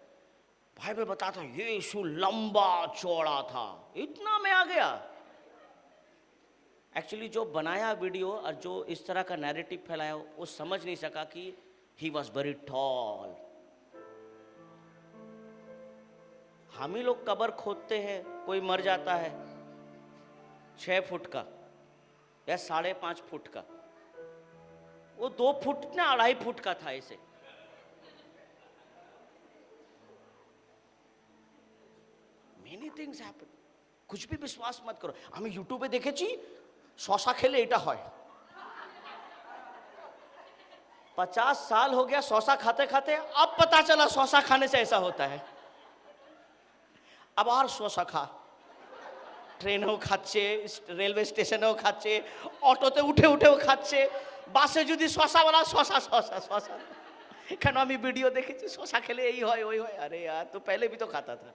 बाइबल बताता यीशु लंबा चौड़ा था, इतना में आ गया। एक्चुअली जो बनाया वीडियो और जो इस तरह का नैरेटिव फैलाया वो समझ नहीं सका कि ही वॉज वेरी टॉल। हम ही लोग कब्र खोदते हैं, कोई मर जाता है 6 फुट का या 5.5 फुट का, वो 2 फुट ना 2.5 फुट का था ऐसे। मेनी थिंग्स हैपन, कुछ भी विश्वास मत करो। हमें यूट्यूब पे देखेছি শশা খেলে এটা হয়। 50 साल हो गया शौसा खाते खाते, अब पता चला शौसा खाने से ऐसा होता है। अब और শশা খা, ট্রেনেও খাচ্ছে, রেলওয়ে স্টেশনেও খাচ্ছে, অটোতে উঠে উঠেও খাচ্ছে, বাসে যদি শশাওয়ালা শশা শশা শশা। কেন আমি ভিডিও দেখেছি শশা খেলে এই হয় ওই হয়। अरे यार तो पहले भी तो खाता था।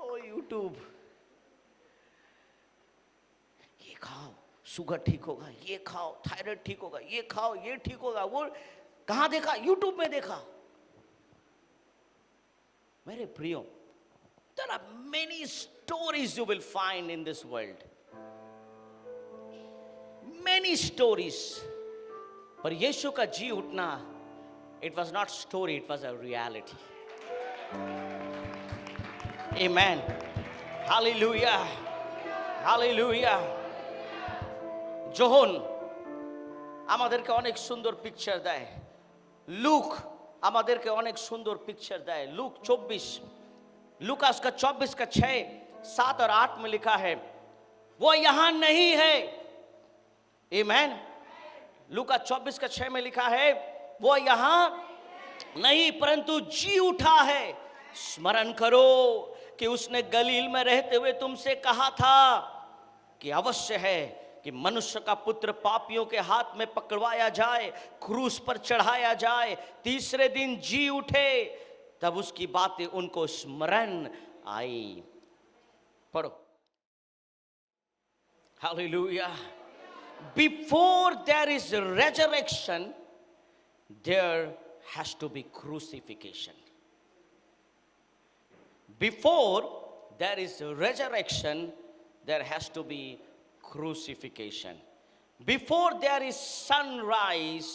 ओ यूट्यूब, ये खाओ शुगर ठीक होगा, ये खाओ थायराइड ठीक होगा, ये खाओ ये ठीक होगा। वो कहाँ देखा? यूट्यूब में देखा। मेरे प्रियो, there are many stories you will find in this world, many stories, पर यीशु का जी उठना, it was not story, it was a reality. Amen. Hallelujah. Hallelujah. Johan আমাদেরকে অনেক সুন্দর পিকচার দেয়, লুক আমাদেরকে অনেক সুন্দর পিকচার देय। लूक 24, लूका उसका 24 का 6, 7 और 8 में लिखा है वो यहां नहीं है। आमीन। लूका 24 का 6 में लिखा है वो यहां नहीं परंतु जी उठा है। स्मरण करो कि उसने गलील में रहते हुए तुमसे कहा था कि अवश्य है कि मनुष्य का पुत्र पापियों के हाथ में पकड़वाया जाए, क्रूस पर चढ़ाया जाए, तीसरे दिन जी उठे। तब उसकी बातें उनको स्मरण आई। पढ़ो। Hallelujah. Before there is resurrection, there has to be crucifixion. Before there is resurrection, there has to be crucifixion. Before there is sunrise,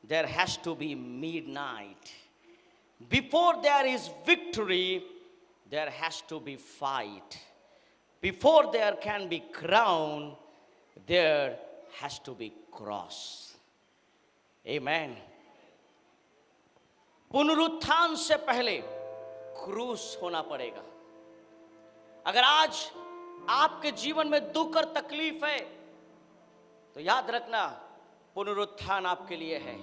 there has to be midnight. Before there is victory, there has to be fight. Before there can be crown, there has to be cross. Amen. पुनरुत्थान से पहले क्रूस होना पड़ेगा। अगर आज आपके जीवन में दुख और तकलीफ है तो याद रखना, पुनरुत्थान आपके लिए है।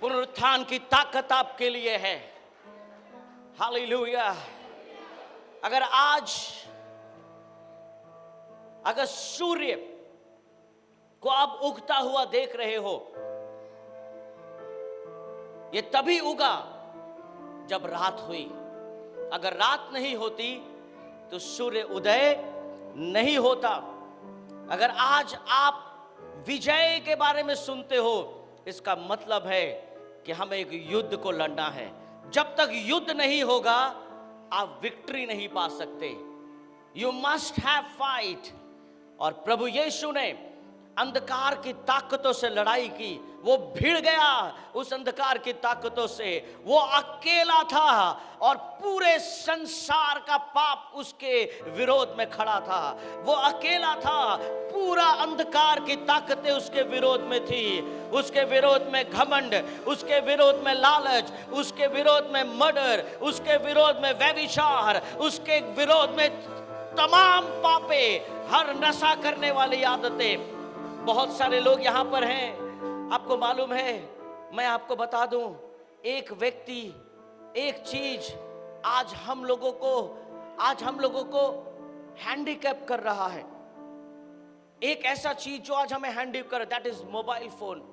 पुनरुत्थान की ताकत आपके लिए है। हालेलुया। अगर सूर्य को आप उगता हुआ देख रहे हो, ये तभी उगा जब रात हुई। अगर रात नहीं होती तो सूर्य उदय नहीं होता। अगर आज आप विजय के बारे में सुनते हो, इसका मतलब है कि हमें एक युद्ध को लड़ना है। जब तक युद्ध नहीं होगा आप विक्ट्री नहीं पा सकते। You must have fight. और प्रभु यीशु ने अंधकार की ताकतों से लड़ाई की। वो भिड़ गया उस अंधकार की ताकतों से। वो अकेला था और पूरे संसार का पाप उसके विरोध में खड़ा था। वो अकेला था, पूरा अंधकार की ताकतें उसके विरोध में थी। उसके विरोध में घमंड, उसके विरोध में लालच, उसके विरोध में मर्डर, उसके विरोध में व्यभिचार, उसके विरोध में तमाम पापे, हर नशा करने वाली आदतें। बहुत सारे लोग यहां पर हैं, आपको मालूम है, मैं आपको बता दूं, एक व्यक्ति, एक चीज आज हम लोगों को हैंडीकैप कर रहा है। एक ऐसा चीज जो आज हमें हैंडीकैप कर, that is mobile phone.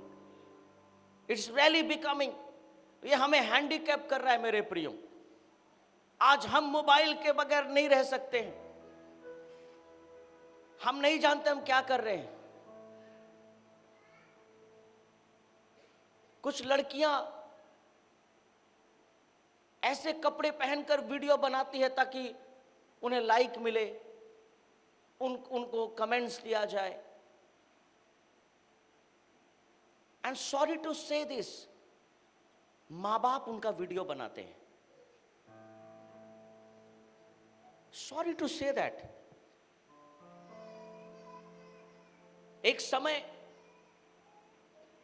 It's really becoming, ये हमें हैंडीकैप कर रहा है मेरे प्रियो। आज हम मोबाइल के बगैर नहीं रह सकते हैं। हम नहीं जानते हम क्या कर रहे हैं। कुछ लड़कियां ऐसे कपड़े पहनकर वीडियो बनाती है ताकि उन्हें लाइक मिले, उनको कमेंट्स दिया जाए। And sorry to say this, मां बाप उनका वीडियो बनाते हैं। Sorry to say that. एक समय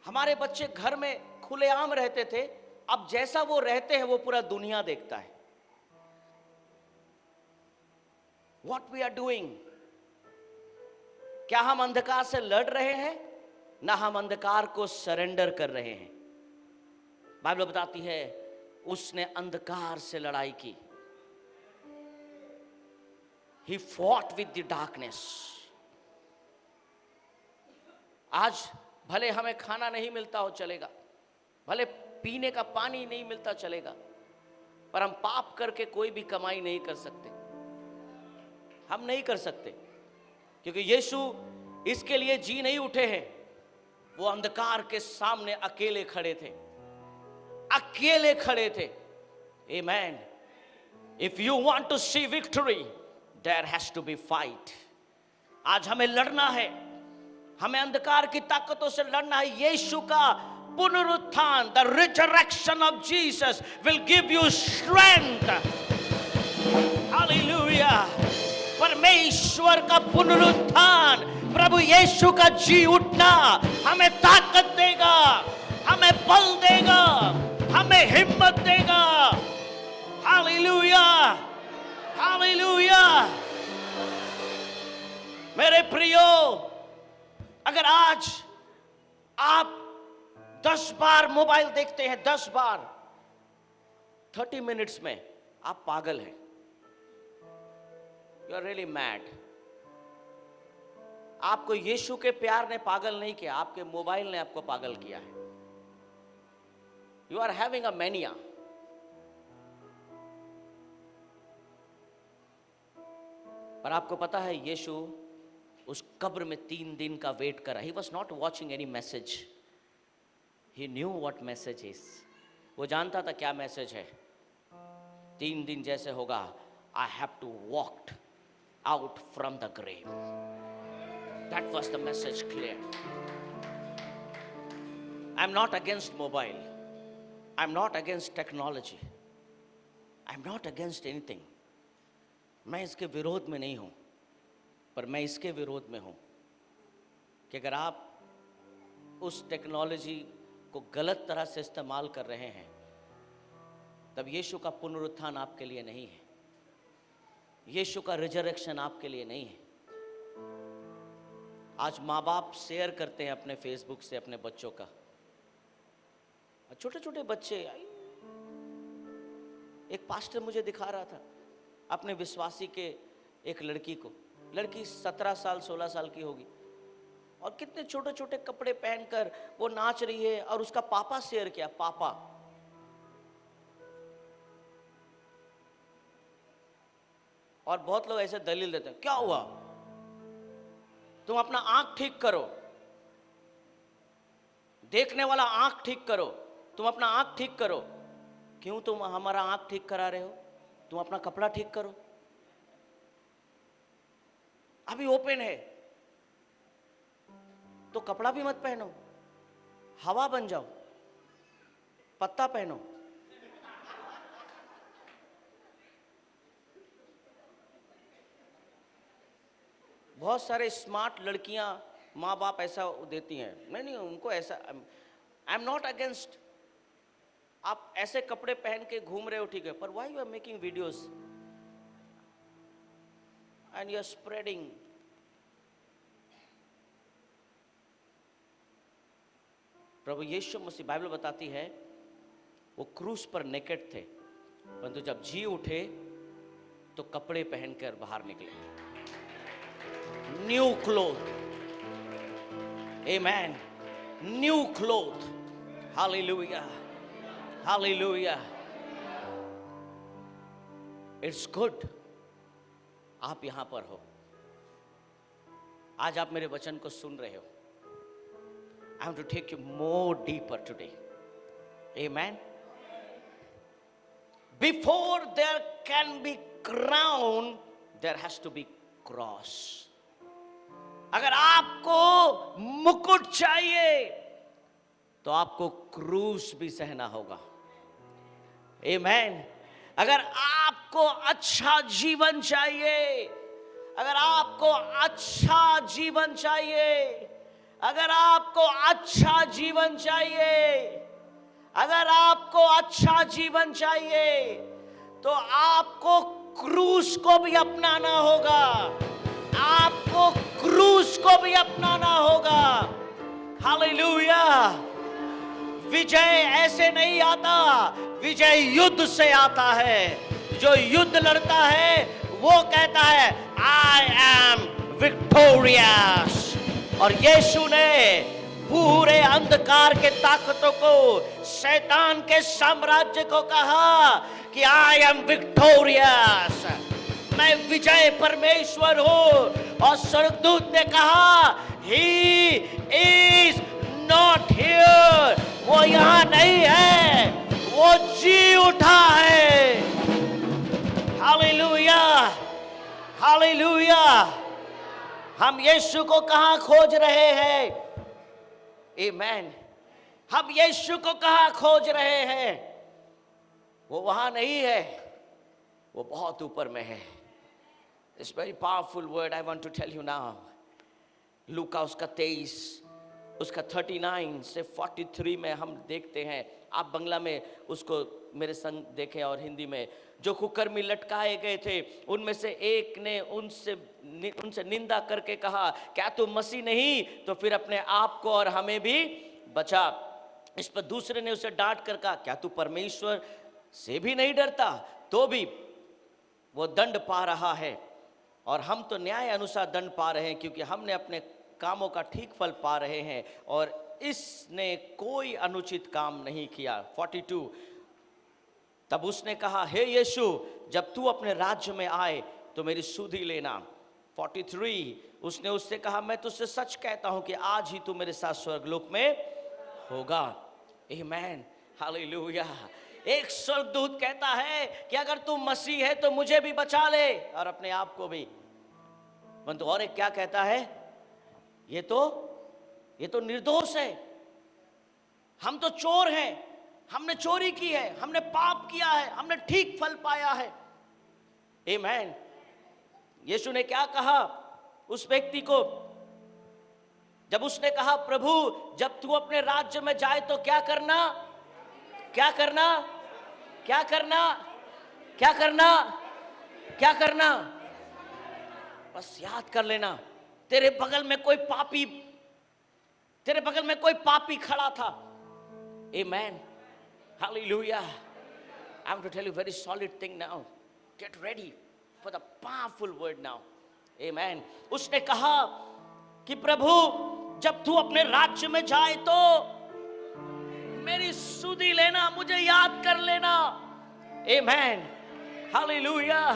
हमारे बच्चे घर में खुलेआम रहते थे, अब जैसा वो रहते हैं वो पूरा दुनिया देखता है। What we are doing? क्या हम अंधकार से लड़ रहे हैं? ना हम अंधकार को सरेंडर कर रहे हैं। बाइबल बताती है उसने अंधकार से लड़ाई की। He fought with the darkness. आज भले हमें खाना नहीं मिलता हो चलेगा, भले पीने का पानी नहीं मिलता चलेगा, पर हम पाप करके कोई भी कमाई नहीं कर सकते। हम नहीं कर सकते, क्योंकि यीशु इसके लिए जी नहीं उठे हैं। वो अंधकार के सामने अकेले खड़े थे, अकेले खड़े थे। Amen. If you want to see victory, there has to be fight. आज हमें लड़ना है, हमें अंधकार की ताकतों से लड़ना है। यीशु का पुनरुत्थान, the resurrection of Jesus will give you strength. Hallelujah. परमेश्वर का पुनरुत्थान, प्रभु यीशु का जी उठना हमें ताकत देगा, हमें बल देगा, हमें हिम्मत देगा। Hallelujah, hallelujah. मेरे प्रियो, अगर आज आप 10 बार मोबाइल देखते हैं, 10 बार 30 मिनट्स में, आप पागल हैं। You are really mad. आपको यीशु के प्यार ने पागल नहीं किया, आपके मोबाइल ने आपको पागल किया है। You are having a mania. पर आपको पता है यीशु उस कब्र में 3 दिन का वेट करा। He was not watching any message. He knew what message is. वो जानता था क्या मैसेज है। 3 दिन जैसे होगा, I have to walk out from the grave. That was the message clear. I'm not against mobile. I'm not against technology. I'm not against anything. मैं इसके विरोध में नहीं हूं, पर मैं इसके विरोध में हूं कि अगर आप उस टेक्नोलॉजी को गलत तरह से इस्तेमाल कर रहे हैं, तब यीशु का पुनरुत्थान आपके लिए नहीं है, यीशु का रिजरेक्शन आपके लिए नहीं है। आज माँ बाप शेयर करते हैं अपने फेसबुक से अपने बच्चों का, छोटे छोटे बच्चे। एक पास्टर मुझे दिखा रहा था अपने विश्वासी के एक लड़की को, लड़की 17 साल 16 साल की होगी, और कितने छोटे छोटे कपड़े पहनकर वो नाच रही है, और उसका पापा शेयर किया, पापा। और बहुत लोग ऐसे दलील देते हैं, क्या हुआ, तुम अपना आंख ठीक करो, देखने वाला आंख ठीक करो, तुम अपना आंख ठीक करो। क्यों तुम हमारा आंख ठीक करा रहे हो? तुम अपना कपड़ा ठीक करो, अभी ओपन है तो कपड़ा भी मत पहनो, हवा बन जाओ, पत्ता पहनो। बहुत सारे स्मार्ट लड़कियां माँ बाप ऐसा देती हैं, नहीं उनको ऐसा, आई एम नॉट अगेंस्ट, आप ऐसे कपड़े पहन के घूम रहे हो ठीक है, पर why you are making videos and you are spreading. प्रभु यीशु मसीह, बाइबल बताती है, वो क्रूस पर नेकेड थे, परंतु जब जी उठे तो कपड़े पहनकर बाहर निकले, new cloth, amen, new cloth, hallelujah, hallelujah. It's good आप यहां पर हो, आज आप मेरे वचन को सुन रहे हो। I want to take you more deeper today. Amen. Before there can be crown, there has to be cross. अगर आपको मुकुट चाहिए तो आपको क्रूस भी सहना होगा। Amen. अगर आपको अच्छा जीवन चाहिए, अगर आपको अच्छा जीवन चाहिए, अगर आपको अच्छा जीवन चाहिए, अगर आपको अच्छा जीवन चाहिए, तो आपको क्रूस को भी अपनाना होगा, आपको क्रूस को भी अपनाना होगा। हालेलुया। विजय ऐसे नहीं आता, विजय युद्ध से आता है। जो युद्ध लड़ता है वो कहता है आई एम विक्टोरियस। और यीशु ने पूरे अंधकार के ताकतों को, शैतान के साम्राज्य को कहा कि आई एम विक्टोरियस, मैं विजय परमेश्वर हूं। और स्वर्गदूत ने कहा ही इज नॉट हियर, वो यहां नहीं है, वो जी उठा है। Hallelujah, hallelujah. हम यीशु को कहां खोज रहे हैं? आमेन। हम यीशु को कहां खोज रहे हैं? वो वहां नहीं है, वो बहुत ऊपर में है। It's very powerful word I want to tell you now. लूका उसका 23 उसका 39 से 43 में हम देखते हैं। आप बंगला में उसको मेरे संग देखें और हिंदी में। जो कुकर में लटकाए गए थे उनमें से एक ने उनसे निंदा करके कहा, क्या तू मसीह नहीं तो फिर अपने आप को और हमें भी बचा। इस पर दूसरे ने उसे डांट कर कहा, क्या तू परमेश्वर से भी नहीं डरता? तो भी वो दंड पा रहा है, और हम तो न्याय अनुसार दंड पा रहे हैं, क्योंकि हमने अपने कामों का ठीक फल पा रहे हैं और इसने कोई अनुचित काम नहीं किया। 42 तब उसने कहा, हे यीशु, जब तू अपने राज्य में आए तो मेरी सुधि लेना। 43 उसने उससे कहा, मैं तुझसे सच कहता हूं कि आज ही तू मेरे साथ स्वर्गलोक में होगा। आमेन, हालेलुया। एक स्वर्गदूत कहता है कि अगर तू मसीह है तो मुझे भी बचा ले और अपने आप को भी। परंतु और एक क्या कहता है, ये तो निर्दोष है, हम तो चोर हैं, हमने चोरी की है, हमने पाप किया है, हमने ठीक फल पाया है। आमेन। यीशु ने क्या कहा उस व्यक्ति को? जब उसने कहा प्रभु जब तू अपने राज्य में जाए तो क्या करना, क्या करना, क्या करना, क्या करना, क्या करना? बस याद कर लेना, तेरे बगल में कोई पापी, तेरे बगल में कोई पापी खड़ा था. Amen. Hallelujah. I'm going to tell you a very solid thing now. Get ready for the powerful word now. Amen. उसने कहा कि प्रभु जब तू अपने राज्य में जाए तो मेरी सुधि लेना, मुझे याद कर लेना. Amen. Hallelujah.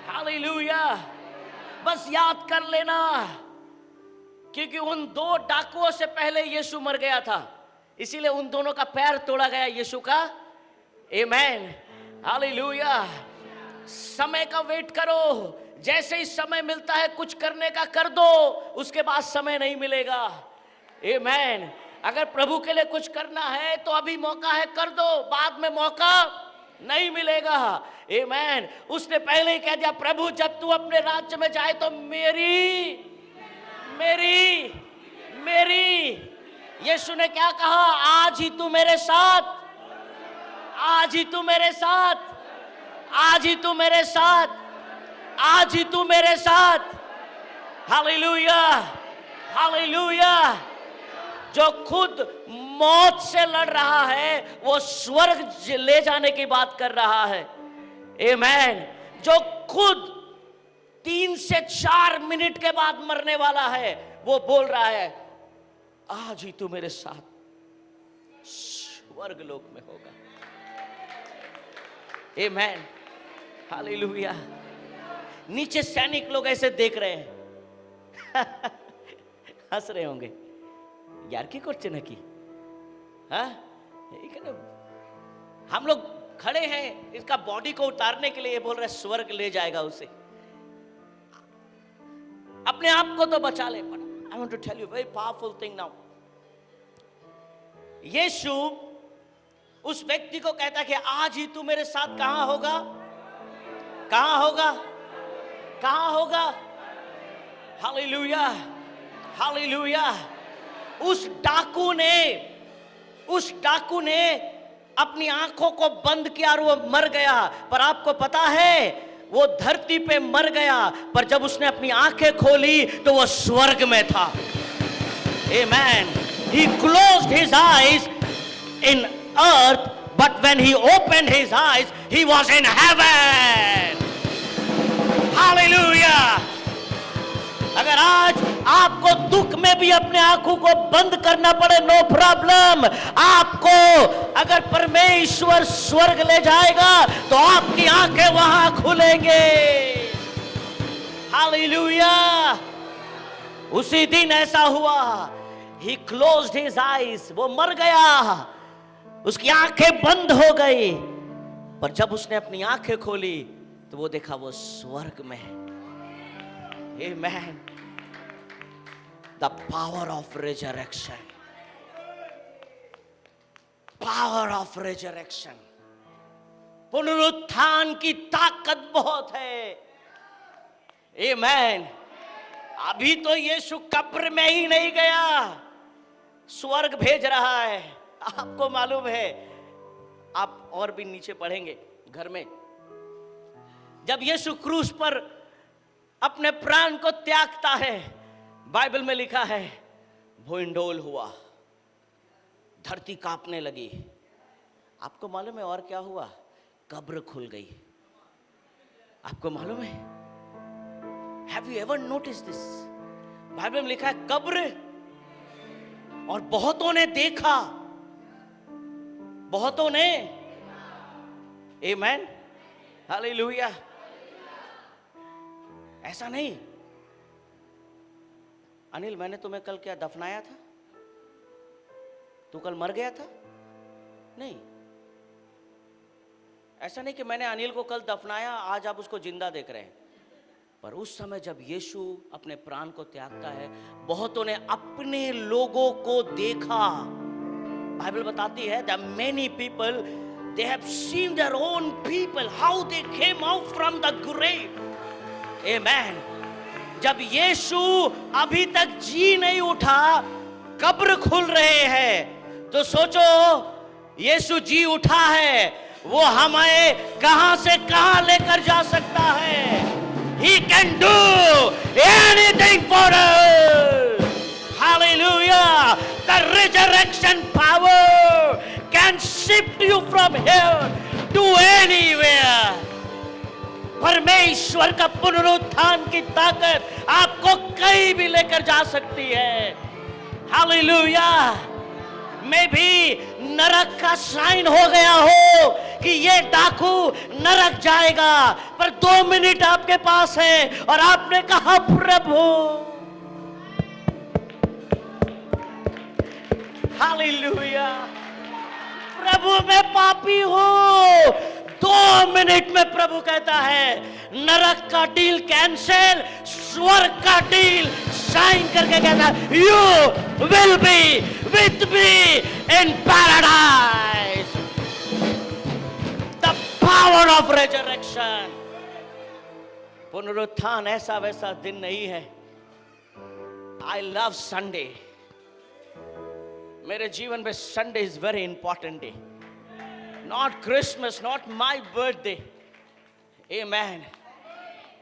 Hallelujah. बस याद कर लेना, क्योंकि उन दो डाकुओं से पहले यीशु मर गया था, इसीलिए उन दोनों का पैर तोड़ा गया यीशु का. Amen. Hallelujah. समय का वेट करो, जैसे ही समय मिलता है कुछ करने का कर दो, उसके बाद समय नहीं मिलेगा. Amen. अगर प्रभु के लिए कुछ करना है तो अभी मौका है, कर दो, बाद में मौका नहीं मिलेगा. Amen. उसने पहले ही कह दिया प्रभु जब तू अपने राज्य में जाए तो मेरी मेरी मेरी. यीशु ने क्या कहा? आज ही तू मेरे साथ, आज ही तू मेरे साथ, आज ही तू मेरे साथ, आज ही तू मेरे साथ. Hallelujah, hallelujah. जो खुद मौत से लड़ रहा है वो स्वर्ग ले जाने की बात कर रहा है. आमेन. जो खुद 3 से 4 मिनट के बाद मरने वाला है वो बोल रहा है आज ही तू मेरे साथ स्वर्ग लोक में होगा. आमेन. हालेलुया. नीचे सैनिक लोग ऐसे देख रहे हैं हंस रहे होंगे, यार की कुछ न की. हाँ, हम लोग खड़े हैं इसका बॉडी को उतारने के लिए, बोल रहे स्वर्ग ले जाएगा उसे. अपने आप को तो बचा ले. पर I want to tell you a very powerful thing now. यीशु उस व्यक्ति को कहता है कि आज ही तू मेरे साथ कहां होगा, कहां होगा, कहां होगा. Hallelujah, hallelujah. उस डाकू ने अपनी आंखों को बंद किया और वो मर गया. पर आपको पता है वो धरती पे मर गया, पर जब उसने अपनी आंखें खोली तो वो स्वर्ग में था. Amen. He closed his eyes in earth, but when he opened his eyes, he was in heaven. Hallelujah. अगर आज आपको दुख में भी अपने आंखों को बंद करना पड़े, नो प्रॉब्लम. आपको अगर परमेश्वर स्वर्ग ले जाएगा तो आपकी आंखें वहां खुलेंगे. हालेलुया. उसी दिन ऐसा हुआ. He closed his eyes. वो मर गया, उसकी आंखें बंद हो गई, पर जब उसने अपनी आंखें खोली तो वो देखा वो स्वर्ग में. Amen. The power of resurrection. Power of resurrection. पुनरुत्थान की ताकत बहुत है. Amen. अभी तो यीशु कब्र में ही नहीं गया, स्वर्ग भेज रहा है. आपको मालूम है, आप और भी नीचे पढ़ेंगे घर में, जब यीशु क्रूस पर अपने प्राण को त्यागता है, बाइबल में लिखा है भूइंडोल हुआ, धरती कांपने लगी. आपको मालूम है और क्या हुआ? कब्र खुल गई. आपको मालूम है? Have you ever noticed this? Bible में लिखा है कब्र, और बहुतों ने देखा, बहुतों ने. आमेन. हालेलुया. ऐसा नहीं अनिल मैंने तुम्हें कल क्या दफनाया था, तू कल मर गया था. नहीं, ऐसा नहीं कि मैंने अनिल को कल दफनाया, आज आप उसको जिंदा देख रहे हैं. पर उस समय जब यीशु अपने प्राण को त्यागता है, बहुतों ने अपने लोगों को देखा. बाइबल बताती है that many people they have seen their own people how they came out from the grave. Amen. जब यीशु अभी तक जी नहीं उठा, कब्र खुल रहे हैं, तो सोचो यीशु जी उठा है, वो हमें कहां से कहां लेकर जा सकता है। He can do anything for us. Hallelujah. The resurrection power can shift you from here to anywhere. परमेश्वर का पुनरुत्थान की ताकत आपको कहीं भी लेकर जा सकती है। हालेलुया। मैं भी नरक का साइन हो गया हो कि ये डाकू नरक जाएगा, पर 2 मिनट आपके पास है और आपने कहा प्रभु, हालेलुया, प्रभु मैं पापी हूं। 2 मिनट में प्रभु कहता है नरक का डील कैंसिल, स्वर्ग का डील साइन करके कहता है you will be with me in paradise. The power of resurrection. पुनरुत्थान ऐसा वैसा दिन नहीं है। I love Sunday. मेरे जीवन में Sunday is very important day. Not Christmas, not my birthday. Amen.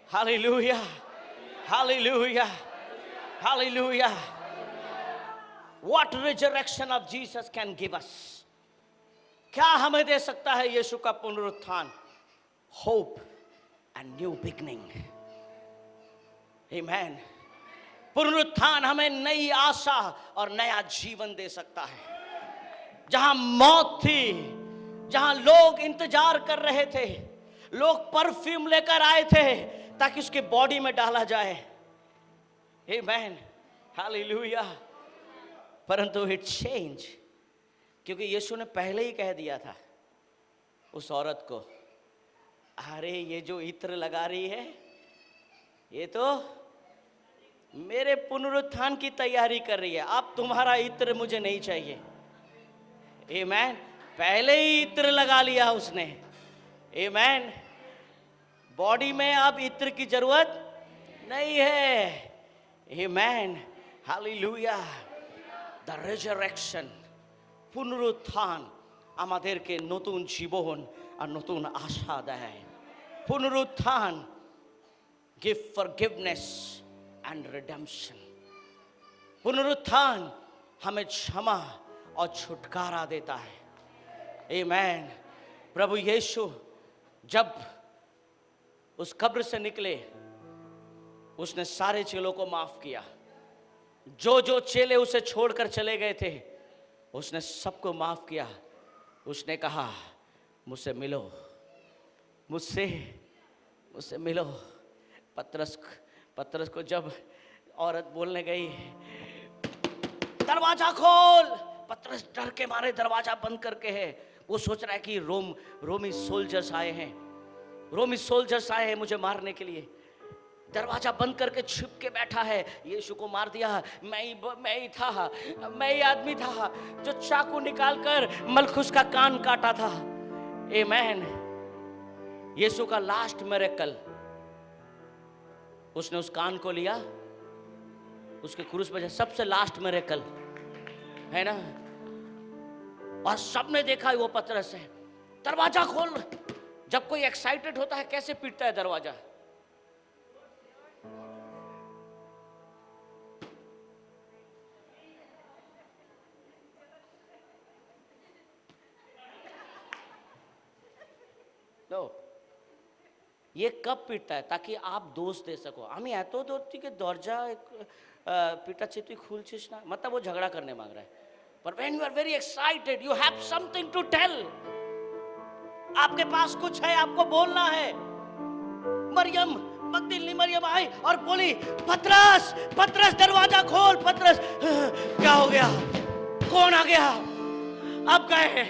Hallelujah. Hallelujah. Hallelujah. What resurrection of Jesus can give us? क्या हमें दे सकता है यीशु का पुनरुत्थान? Hope and new beginning. Amen. पुनरुत्थान हमें नई आशा और नया जीवन दे सकता है। जहां मौत थी, जहां लोग इंतजार कर रहे थे, लोग परफ्यूम लेकर आए थे ताकि उसके बॉडी में डाला जाए। आमेन, हालेलुया। परंतु इट चेंज, क्योंकि यीशु ने पहले ही कह दिया था उस औरत को, अरे ये जो इत्र लगा रही है ये तो मेरे पुनरुत्थान की तैयारी कर रही है। अब तुम्हारा इत्र मुझे नहीं चाहिए। आमेन। पहले ही इत्र लगा लिया उसने। आमेन। बॉडी में अब इत्र की जरूरत नहीं है। आमेन, हालेलुया। द रेजरेक्शन, পুনরুত্থান আমাদেরকে নতুন জীবন আর নতুন আশা দেয়। পুনরুত্থান give forgiveness and redemption। पुनरुत्थान हमें क्षमा और छुटकारा देता है। आमेन। प्रभु यीशु जब उस कब्र से निकले, उसने सारे चेलों को माफ किया। जो जो चेले उसे छोड़कर चले गए थे उसने सबको माफ किया। उसने कहा मुझसे मिलो, मुझसे मिलो। पतरस को जब औरत बोलने गई दरवाजा खोल, पतरस डर के मारे दरवाजा बंद करके है। वो सोच रहा है कि रोमी सोल्जर्स आए हैं, रोमी सोल्जर्स आए हैं मुझे मारने के लिए। दरवाजा बंद करके छिप के बैठा है। यीशु को मार दिया। मैं ही आदमी था जो चाकू निकालकर मलखुस का कान काटा था। आमेन। यीशु का लास्ट मिरेकल, उसने उस कान को लिया, उसके क्रूस पे सबसे लास्ट मिरेकल है ना। और सबने देखा वो पतरस है। दरवाजा खोल। जब कोई एक्साइटेड होता है कैसे पीटता है दरवाजा। नो, ये कब पीटता है? ताकि आप दोष दे सको। আমি এত দূর থেকে দরজা পিটাচ্ছি তুই খুলছিস না, मतलब वो झगड़ा करने मांग रहा है। पर when you are very excited, you have something to tell। आपके पास कुछ है, आपको बोलना है। मरियम मगदलिनी मरियम आई और बोली पतरस दरवाजा खोल। पतरस क्या हो गया, कौन आ गया? अब गए,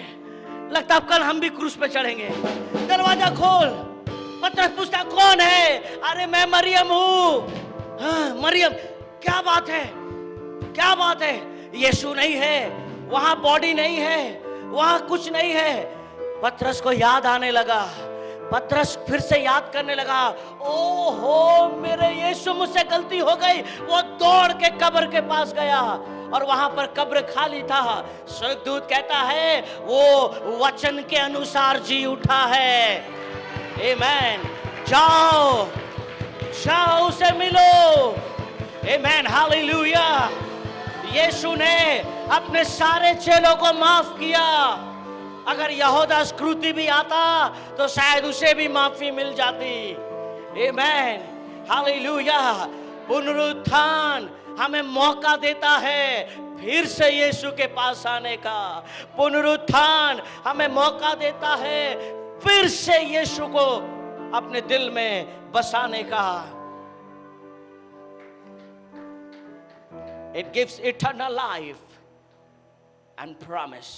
लगता अब कल हम भी क्रूस पे चढ़ेंगे। दरवाजा खोल। पतरस पूछता कौन है? अरे मैं मरियम हूं। हाँ, मरियम, क्या बात है, क्या बात है? यीशु नहीं है वहां, बॉडी नहीं है वहां, कुछ नहीं है। पतरस को याद आने लगा पतरस फिर से याद करने लगा, ओहो मेरे यीशु, मुझसे गलती हो गई। वो दौड़ के कब्र के पास गया और वहां पर कब्र खाली था। स्वर्गदूत कहता है वो वचन के अनुसार जी उठा है। आमेन। जाओ जाओ उसे मिलो। आमेन, हालेलुया। यीशु ने अपने सारे चेलों को माफ किया। अगर यहूदा इस्करियोती भी आता तो शायद उसे भी माफी मिल जाती। आमेन, हालेलुया। पुनरुत्थान हमें मौका देता है फिर से यीशु के पास आने का। पुनरुत्थान हमें मौका देता है फिर से यीशु को अपने दिल में बसाने का। It gives eternal life and promise.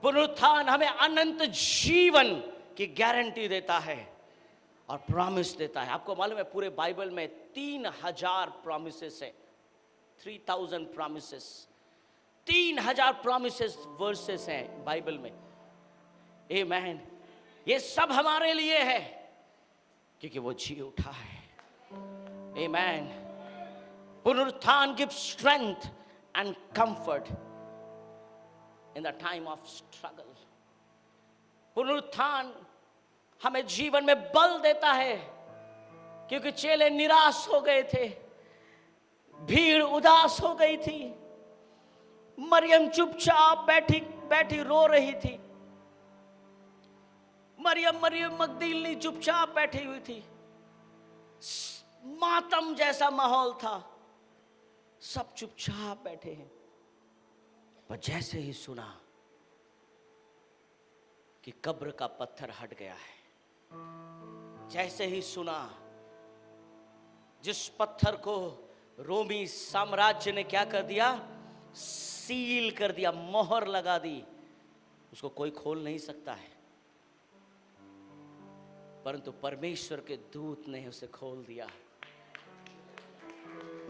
पुनरुत्थान हमें अनंत जीवन की गारंटी देता है और प्रॉमिस देता है। आपको मालूम है पूरे बाइबल में 3000 प्रॉमिसेस है। 3000 प्रॉमिसेस, 3000 प्रॉमिसेस वर्सेस हैं बाइबल में। आमेन। ये सब हमारे लिए है क्योंकि वो जी उठा है। आमेन। पुनरुत्थान gives strength and comfort in the time of struggle. पुनरुत्थान हमें जीवन में बल देता है क्योंकि चेले निराश हो गए थे, भीड़ उदास हो गई थी, मरियम चुपचाप बैठी बैठी रो रही थी। मरियम मगदलीनी चुपचाप बैठी हुई थी। मातम जैसा माहौल था, सब चुपचाप बैठे हैं। पर जैसे ही सुना कि कब्र का पत्थर हट गया है, जैसे ही सुना जिस पत्थर को रोमी साम्राज्य ने क्या कर दिया, सील कर दिया, मोहर लगा दी, उसको कोई खोल नहीं सकता है, परंतु परमेश्वर के दूत ने उसे खोल दिया।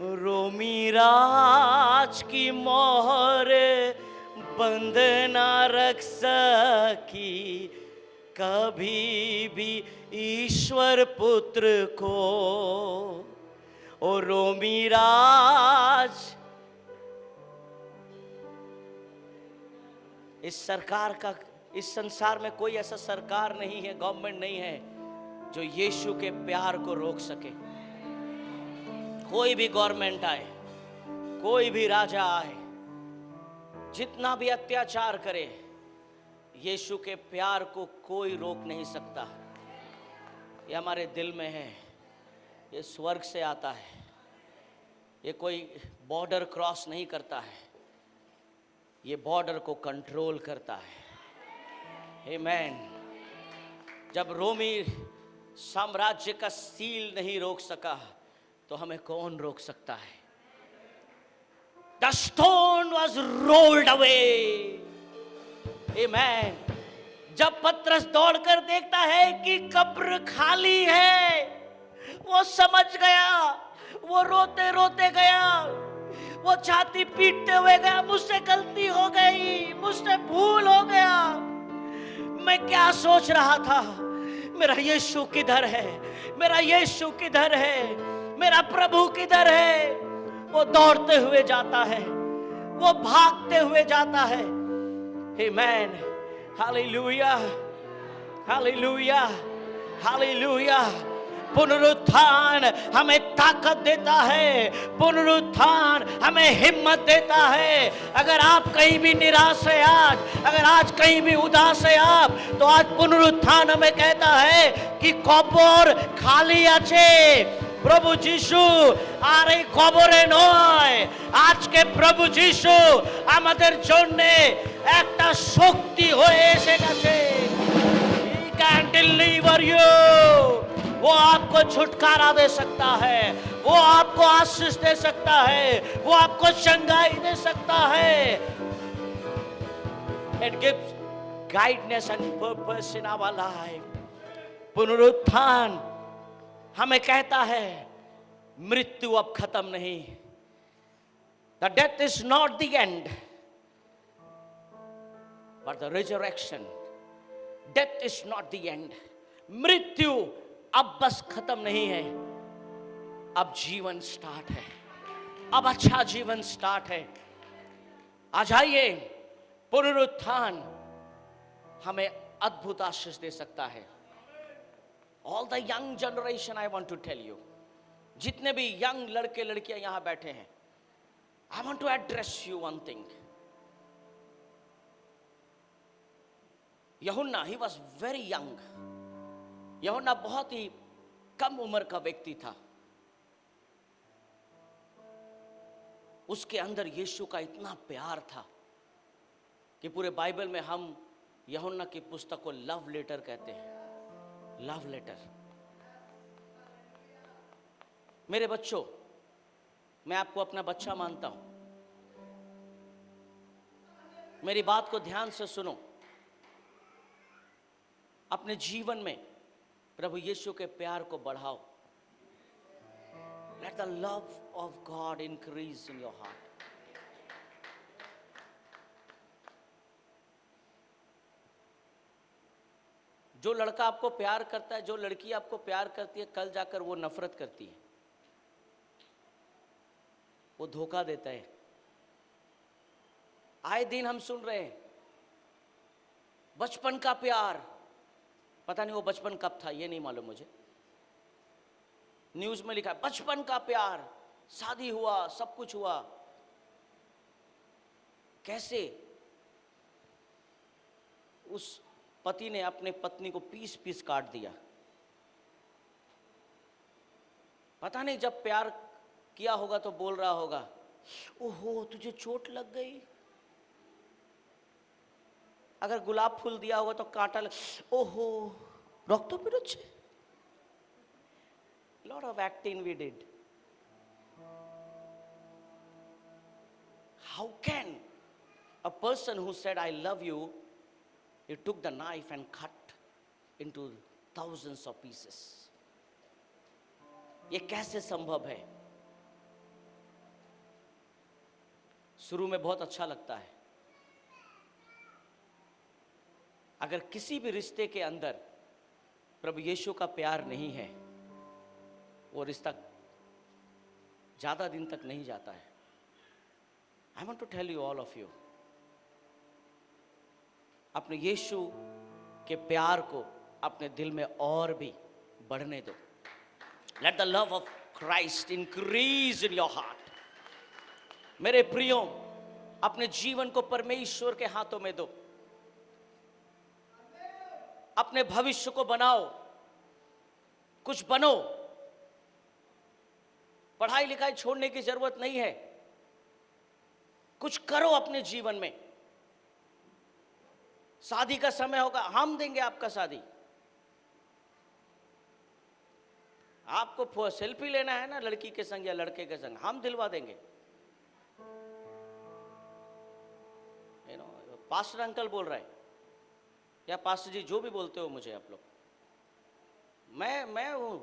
रोमी राज की मोहर बंद ना रख सकी कभी भी ईश्वर पुत्र को। ओ रोमी राज, इस सरकार का, इस संसार में कोई ऐसा सरकार नहीं है, गवर्नमेंट नहीं है जो यीशु के प्यार को रोक सके। कोई भी गवर्नमेंट आए, कोई भी राजा आए, जितना भी अत्याचार करे, यीशु के प्यार को कोई रोक नहीं सकता। ये हमारे दिल में है, ये स्वर्ग से आता है, ये कोई बॉर्डर क्रॉस नहीं करता है, ये बॉर्डर को कंट्रोल करता है। आमेन। जब रोमी साम्राज्य का सील नहीं रोक सका तो हमें कौन रोक सकता है? The stone was rolled away. Amen. जब पतरस दौड़कर देखता है कि कब्र खाली है, वो समझ गया, वो रोते रोते गया, वो छाती पीटते हुए गया, मुझसे गलती हो गई, मुझसे भूल हो गया, मैं क्या सोच रहा था, मेरा यीशु किधर है, मेरा यीशु किधर है, मेरा प्रभु किधर है। वो दौड़ते हुए जाता है, वो भागते हुए जाता है। आमेन, हालेलुया, हालेलुया, हालेलुया। पुनरुत्थान हमें ताकत देता है, पुनरुत्थान हमें हिम्मत देता है। अगर आप कहीं भी निराश है आज, अगर आज कहीं भी उदास है आप, तो आज पुनरुत्थान हमें कहता है कि कब्र खाली আছে। প্রভু যিশু আর এই কবরে নয়, আজকে প্রভু যিশু আমাদের জন্য একটা শক্তি হয়ে এসে গেছে। He can deliver you. वो आपको छुटकारा दे सकता है, वो आपको आशीष दे सकता है, वो आपको चंगाई दे सकता है। It gives guidance and purpose in our life. पुनरुत्थान हमें कहता है मृत्यु अब खत्म नहीं। The death is not the end, but the resurrection. Death is not the end. मृत्यु अब बस खत्म नहीं है, अब जीवन स्टार्ट है, अब अच्छा जीवन स्टार्ट है। आ जाइए, पुनरुत्थान हमें अद्भुत आशीष दे सकता है। All the young generation, I want to tell you, जितने भी यंग लड़के लड़कियां यहां बैठे हैं, I want to address you one thing. यूहन्ना, ही वॉज वेरी यंग। यूहन्ना बहुत ही कम उम्र का व्यक्ति था। उसके अंदर यीशु का इतना प्यार था कि पूरे बाइबल में हम यूहन्ना की पुस्तक को लव लेटर कहते हैं। Love letter. मेरे बच्चों, मैं आपको अपना बच्चा मानता हूं। मेरी बात को ध्यान से सुनो। अपने जीवन में प्रभु यीशु के प्यार को बढ़ाओ। Let the love of God increase in your heart. जो लड़का आपको प्यार करता है, जो लड़की आपको प्यार करती है, कल जाकर वो नफरत करती है, वो धोखा देता है। आए दिन हम सुन रहे हैं बचपन का प्यार। पता नहीं वो बचपन कब था, ये नहीं मालूम मुझे। न्यूज में लिखा है बचपन का प्यार, शादी हुआ, सब कुछ हुआ। कैसे उस पति ने अपने पत्नी को पीस पीस काट दिया। पता नहीं, जब प्यार किया होगा तो बोल रहा होगा, ओहो तुझे चोट लग गई। अगर गुलाब फूल दिया होगा तो कांटा लग, ओहो रख तो फिर अच्छे। Lot of acting we did. How can a person who said I love you, he took the knife and cut into thousands of pieces? ये कैसे संभव है? शुरू में बहुत अच्छा लगता है। अगर किसी भी रिश्ते के अंदर प्रभु यीशु का प्यार नहीं है, वो रिश्ता ज्यादा दिन तक नहीं जाता है। I want to tell you, all of you, अपने यीशु के प्यार को अपने दिल में और भी बढ़ने दो। Let the love of Christ increase in your heart. मेरे प्रियो, अपने जीवन को परमेश्वर के हाथों में दो। अपने भविष्य को बनाओ, कुछ बनो। पढ़ाई लिखाई छोड़ने की जरूरत नहीं है, कुछ करो अपने जीवन में। शादी का समय होगा, हम देंगे आपका शादी। आपको सेल्फी लेना है ना लड़की के संग या लड़के के संग, हम दिलवा देंगे। पास्टर अंकल बोल रहे हैं, या पास्टर जी, जो भी बोलते हो मुझे आप लोग, मैं हूं।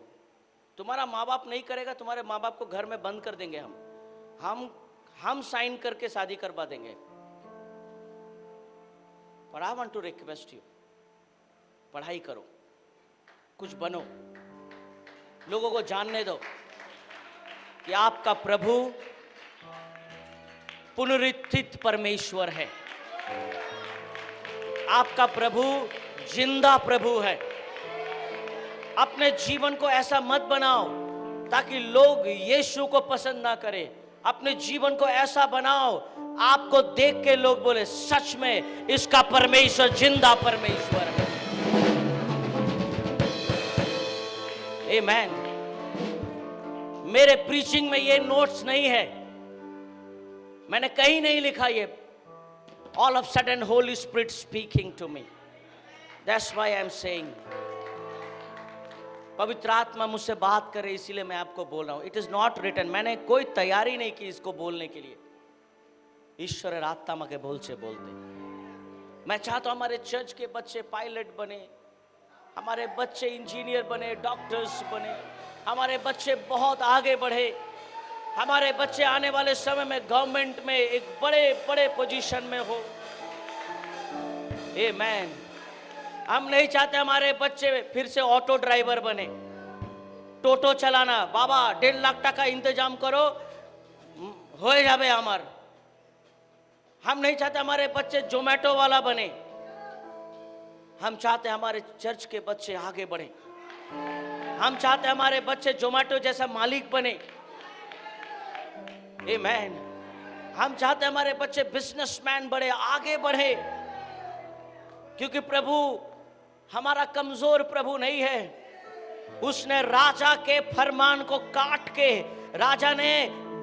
तुम्हारा माँ बाप नहीं करेगा, तुम्हारे माँ बाप को घर में बंद कर देंगे हम साइन करके शादी करवा देंगे। पर I want to request you, पढ़ाई करो, कुछ बनो, लोगों को जानने दो कि आपका प्रभु पुनरुत्थित परमेश्वर है। आपका प्रभु जिंदा प्रभु है। अपने जीवन को ऐसा मत बनाओ ताकि लोग यीशु को पसंद ना करें। अपने जीवन को ऐसा बनाओ आपको देख के लोग बोले सच में इसका परमेश्वर जिंदा परमेश्वर है। आमेन। मेरे प्रीचिंग में ये नोट्स नहीं है, मैंने कहीं नहीं लिखा ये। All of a sudden Holy Spirit speaking to me. That's why I'm saying. पवित्र आत्मा मुझसे बात करे इसीलिए मैं आपको बोल रहा हूं। It is not written. मैंने कोई तैयारी नहीं की इसको बोलने के लिए। ईश्वर आत्मा के बोल से बोलते। मैं चाहता हूं हमारे चर्च के बच्चे पायलट बने, हमारे बच्चे इंजीनियर बने, डॉक्टर्स बने, हमारे बच्चे बहुत आगे बढ़े, हमारे बच्चे आने वाले समय में गवर्नमेंट में एक बड़े बड़े पोजीशन में हो। आमेन। हम नहीं चाहते हमारे बच्चे फिर से ऑटो ड्राइवर बने, टोटो चलाना। बाबा 1.5 लाख टका इंतजाम करो, हो जावे हमार। हम नहीं चाहते हमारे बच्चे जोमेटो वाला बने। हम चाहते हमारे चर्च के बच्चे आगे बढ़े। हम चाहते हमारे बच्चे जोमेटो जैसा मालिक बने। आमेन। हम चाहते हमारे बच्चे बिजनेसमैन बड़े, आगे बढ़े, क्योंकि प्रभु हमारा कमजोर प्रभु नहीं है। उसने राजा के फरमान को काट के राजा ने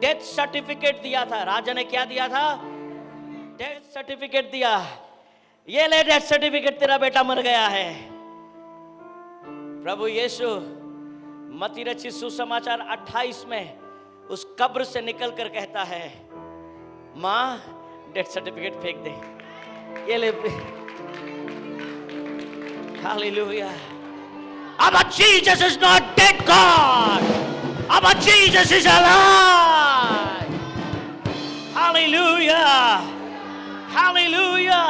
डेथ सर्टिफिकेट दिया था। राजा ने क्या दिया था? डेथ सर्टिफिकेट दिया। ये ले डेथ सर्टिफिकेट, तेरा बेटा मर गया है। प्रभु यीशु मत्ती रचित सुसमाचार 28 में उस कब्र से निकल कर कहता है, मां डेथ सर्टिफिकेट फेंक दे, ये ले। Hallelujah. Our Jesus is not dead God. Our Jesus is alive. Hallelujah. Hallelujah.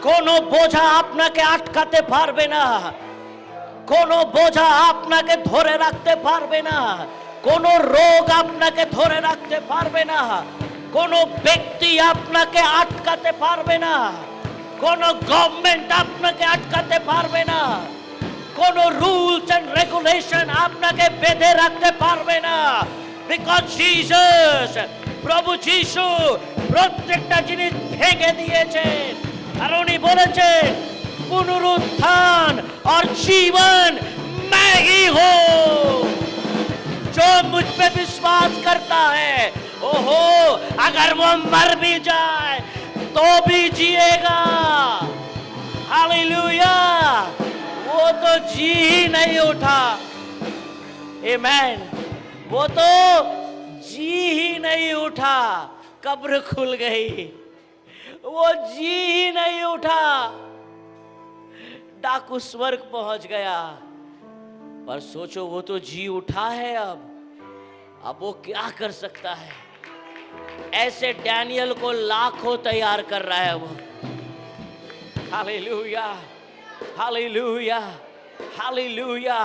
কোনো বোঝা আপনাকে আটকাতে পারবে না, কোনো বোঝা আপনাকে ধরে রাখতে পারবে না, কোনো রোগ আপনাকে ধরে রাখতে পারবে না, কোনো ব্যক্তি আপনাকে আটকাতে পারবে না, কোনো গভর্নমেন্ট আপনাকে আটকাতে পারবে না, কোনো রুলস এন্ড রেগুলেশন আপনাকে বেঁধে রাখতে পারবে না। বিকজ জিসাস, প্রভু যিশু প্রত্যেকটা জিনিস ভেঙে দিয়েছেন। আর উনি বলেছেন पुनरुत्थान और जीवन मैं ही हूं। जो मुझ पे विश्वास करता है, ओहो, अगर वो मर भी जाए तो भी जिएगा। हालेलुया। वो तो जी ही नहीं उठा। आमेन। वो तो जी ही नहीं उठा, कब्र खुल गई। वो जी ही नहीं उठा, डाकू स्वर्ग पहुंच गया। पर सोचो, वो तो जी उठा है। अब वो क्या कर सकता है? ऐसे डैनियल को लाखों तैयार कर रहा है वो। Hallelujah, hallelujah, hallelujah.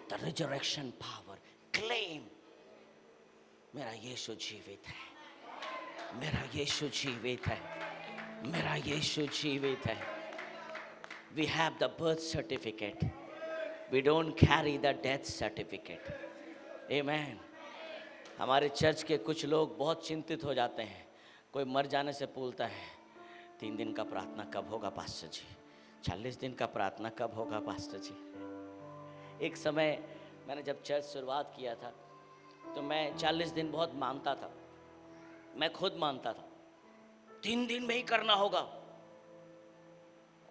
The resurrection power claim, मेरा यीशु जीवित है, मेरा यीशु जीवित है, मेरा यीशु जीवित है। We have the birth certificate. We don't carry the death certificate. Amen. हमारे चर्च के कुछ लोग बहुत चिंतित हो जाते हैं। कोई मर जाने से पूछता है, 3 दिन का प्रार्थना कब होगा पास्टर जी? 40 दिन का प्रार्थना कब होगा पास्टर जी? एक समय मैंने जब चर्च शुरुआत किया था तो मैं 40 दिन बहुत मानता था। मैं खुद मानता था 3 दिन में ही करना होगा,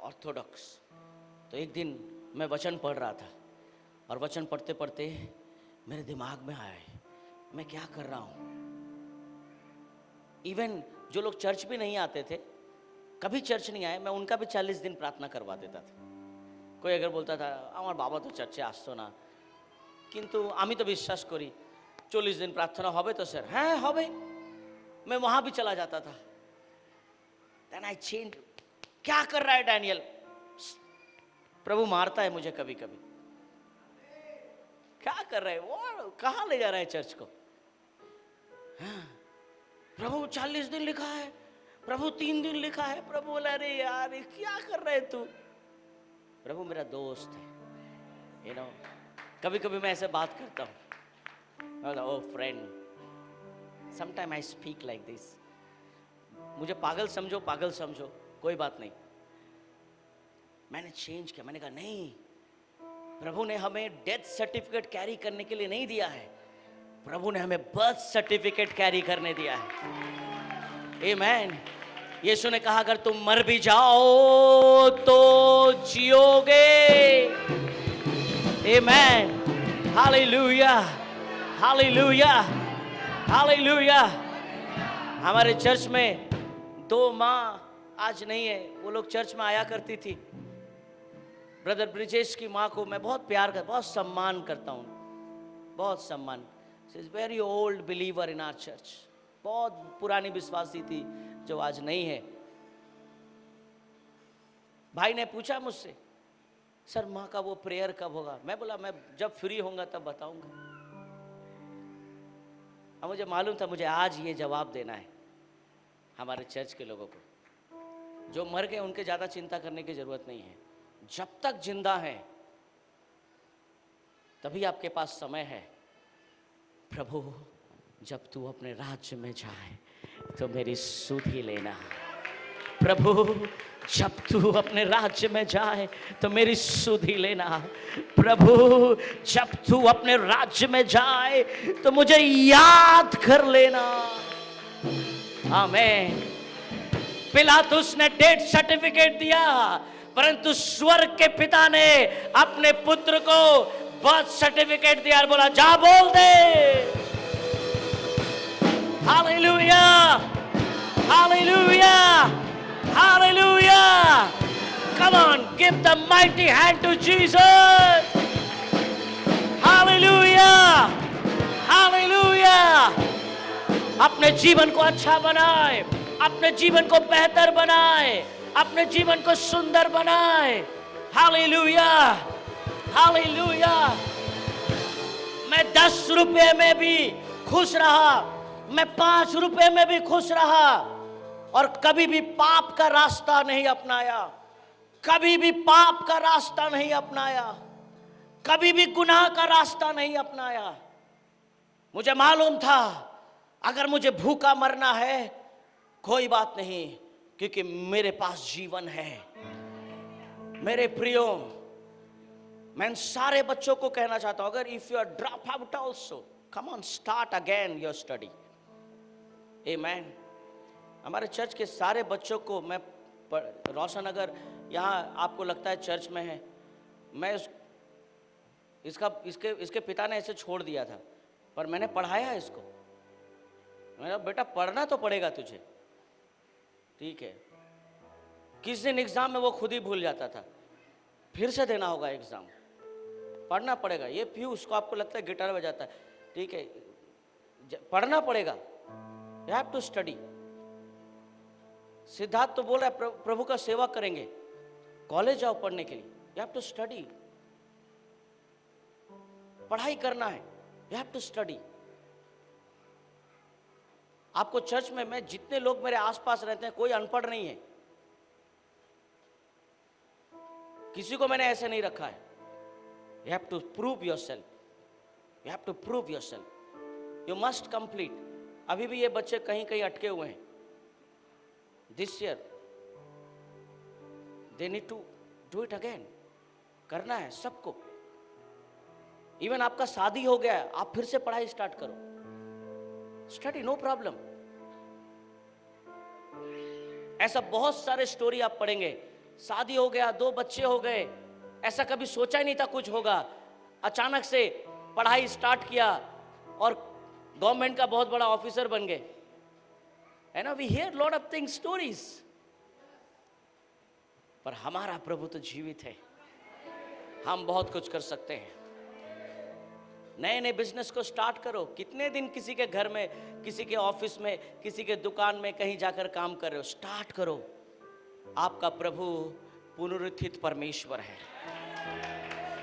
ऑर्थोडॉक्स। तो एक दिन मैं वचन पढ़ रहा था और वचन पढ़ते पढ़ते मेरे दिमाग में आया, मैं क्या कर रहा हूँ। इवन जो लोग चर्च भी नहीं आते थे, कभी चर्च नहीं आए, मैं उनका भी 40 दिन प्रार्थना करवा देता था। कोई अगर बोलता था আমার বাবা তো চর্চে আসতো না, কিন্তু আমি তো বিশ্বাস করি 40 दिन प्रार्थना হবে तो सर, हाँ হবে। मैं वहाँ भी चला जाता था। Then I changed। क्या कर रहा है डैनियल? प्रभु मारता है मुझे कभी कभी। क्या कर रहा है वो? कहाँ ले जा रहा है चर्च को? हाँ, प्रभु 40 दिन लिखा है, प्रभु 3 दिन लिखा है। प्रभु बोला, अरे यार क्या कर रहे तू? प्रभु मेरा दोस्त है, यू नो। कभी कभी मैं ऐसे बात करता हूँ, oh friend, sometime I speak like this. मुझे पागल समझो, पागल समझो, कोई बात नहीं। मैंने चेंज किया। मैंने कहा नहीं, प्रभु ने हमें डेथ सर्टिफिकेट कैरी करने के लिए नहीं दिया है, प्रभु ने हमें बर्थ सर्टिफिकेट कैरी करने दिया है। आमेन। यीशु ने कहा अगर तुम मर भी जाओ तो जियोगे। आमेन। Hallelujah, hallelujah, hallelujah. हमारे चर्च में 2 माँ आज नहीं है, वो लोग चर्च में आया करती थी। ब्रदर ब्रिजेश की माँ को मैं बहुत प्यार करता, बहुत सम्मान करता हूँ, बहुत सम्मान। She is very old believer in our church. बहुत पुरानी विश्वासी थी जो आज नहीं है। भाई ने पूछा मुझसे, सर माँ का वो प्रेयर कब होगा? मैं बोला मैं जब फ्री होऊंगा तब बताऊंगा। अब मुझे मालूम था मुझे आज ये जवाब देना है हमारे चर्च के लोगों को। जो मर गए उनके ज़्यादा चिंता करने की ज़रूरत नहीं है। जब तक जिंदा हैं तभी आपके पास समय है। प्रभु जब तू अपने राज्य में जाए तो मेरी सुधि लेना। प्रभु जब तू अपने राज्य में जाए तो मेरी सुधि लेना। प्रभु जब तू अपने राज्य में जाए तो मुझे याद कर लेना। आमीन। पिलातुस ने डेथ सर्टिफिकेट दिया, परंतु स्वर्ग के पिता ने अपने पुत्र को बर्थ सर्टिफिकेट दिया और बोला जा बोल दे। Hallelujah, hallelujah, Hallelujah! Come on, give the mighty hand to Jesus. Hallelujah! Hallelujah! अपने जीवन को अच्छा बनाए, अपने जीवन को बेहतर बनाए, अपने जीवन को सुंदर बनाए। Hallelujah! Hallelujah! मैं 10 रुपए में भी खुश रहा, मैं 5 रुपए में भी खुश रहा और कभी भी पाप का रास्ता नहीं अपनाया, कभी भी पाप का रास्ता नहीं अपनाया, कभी भी गुनाह का रास्ता नहीं अपनाया। मुझे मालूम था अगर मुझे भूखा मरना है कोई बात नहीं, क्योंकि मेरे पास जीवन है। मेरे प्रियो, मैं सारे बच्चों को कहना चाहता हूं, अगर if you are drop out also, come on start again your study. Amen. हमारे चर्च के सारे बच्चों को मैं रोशन, अगर यहाँ आपको लगता है चर्च में है, मैं इसके पिता ने ऐसे छोड़ दिया था, पर मैंने पढ़ाया इसको। मैंने कहा बेटा पढ़ना तो पड़ेगा तुझे, ठीक है। किस दिन एग्जाम में वो खुद ही भूल जाता था, फिर से देना होगा एग्जाम, पढ़ना पड़ेगा। ये पीयूष को आपको लगता है गिटार बजाता है, ठीक है, पढ़ना पड़ेगा, you have to study. Siddharth तो बोल रहा है प्रभु का सेवा करेंगे, कॉलेज जाओ पढ़ने के लिए, यू हैव टू स्टडी। पढ़ाई करना है, यू हैव टू स्टडी। आपको चर्च में, मैं जितने लोग मेरे आसपास रहते हैं कोई अनपढ़ नहीं है, किसी को मैंने ऐसे नहीं रखा है। You have to prove yourself, you have to prove yourself, you must complete. अभी भी ये बच्चे कहीं कहीं अटके हुए हैं। This year they need to do it again. करना है सबको। इवन आपका शादी हो गया है, आप फिर से पढ़ाई स्टार्ट करो, स्टडी, नो प्रॉब्लम। ऐसा बहुत सारे स्टोरी आप पढ़ेंगे, शादी हो गया, 2 बच्चे हो गए, ऐसा कभी सोचा ही नहीं था कुछ होगा, अचानक से पढ़ाई स्टार्ट किया और गवर्नमेंट का बहुत बड़ा ऑफिसर बन गए, है ना। We hear lot of things, stories, पर हमारा प्रभु तो जीवित है, हम बहुत कुछ कर सकते हैं। नए नए बिजनेस को स्टार्ट करो। कितने दिन किसी के घर में, किसी के ऑफिस में, किसी के दुकान में कहीं जाकर काम कर रहे हो, स्टार्ट करो। आपका प्रभु पुनरुत्थित परमेश्वर है,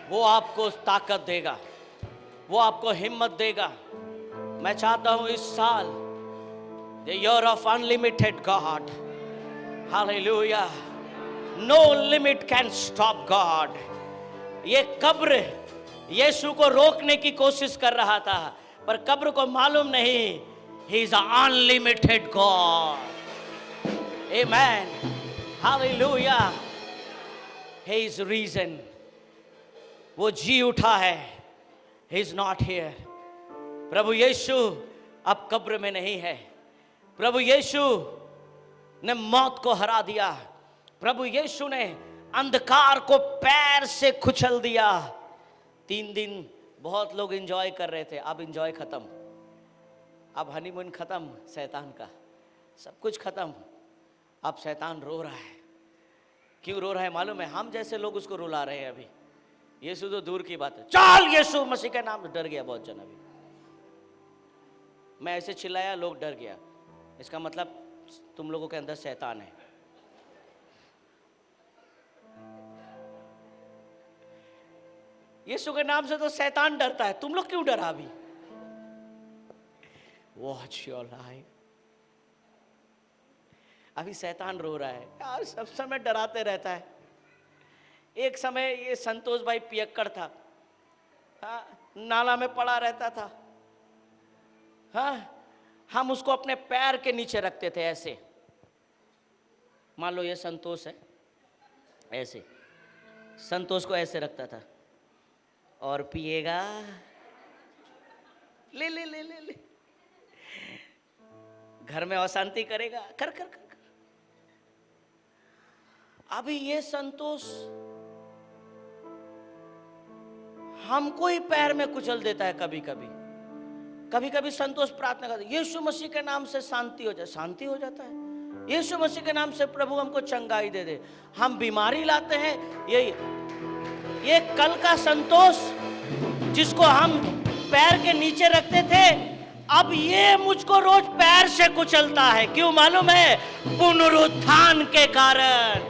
वो आपको ताकत देगा, वो आपको हिम्मत देगा। मैं चाहता हूं इस साल the year of unlimited God, hallelujah, no limit can stop God। ये कब्र यीशु को रोकने की कोशिश कर रहा था, पर कब्र को मालूम नहीं, he is an unlimited God, amen, hallelujah, he is risen, वो जी उठा है, he is not here। प्रभु यीशु अब कब्र में नहीं है। प्रभु यीशु ने मौत को हरा दिया, प्रभु यीशु ने अंधकार को पैर से कुचल दिया। 3 दिन बहुत लोग एंजॉय कर रहे थे, अब एंजॉय खत्म, अब हनीमून खत्म, शैतान का सब कुछ खत्म। अब शैतान रो रहा है। क्यों रो रहा है मालूम है? हम जैसे लोग उसको रुला रहे हैं। अभी यीशु तो दूर की बात है, चल यीशु मसीह का नाम, डर गया बहुत जन। अभी मैं ऐसे चिल्लाया, लोग डर गया, इसका मतलब तुम लोगों के अंदर शैतान है। यीशु के नाम से तो शैतान डरता है, तुम लोग क्यों डरा अभी? Watch your life. अभी शैतान रो रहा है यार, सब समय डराते रहता है। एक समय ये संतोष भाई पियक्कड़ था, हाँ, नाला में पड़ा रहता था, हाँ, हम उसको अपने पैर के नीचे रखते थे ऐसे। मान लो ये संतोष है, ऐसे संतोष को ऐसे रखता था, और पिएगा, ले ले ले ले ले, घर में अशांति करेगा, कर कर कर कर। अभी ये संतोष हमको ही पैर में कुचल देता है। कभी कभी कभी कभी संतोष प्रार्थना करता है, यीशु मसीह के नाम से शांति हो जाए, शांति हो जाता है। यीशु मसीह के नाम से प्रभु हमको चंगाई दे दे, हम बीमारी लाते हैं। ये कल का संतोष जिसको हम पैर के नीचे रखते थे, अब ये मुझको रोज पैर से कुचलता है। क्यों मालूम है? पुनरुत्थान के कारण।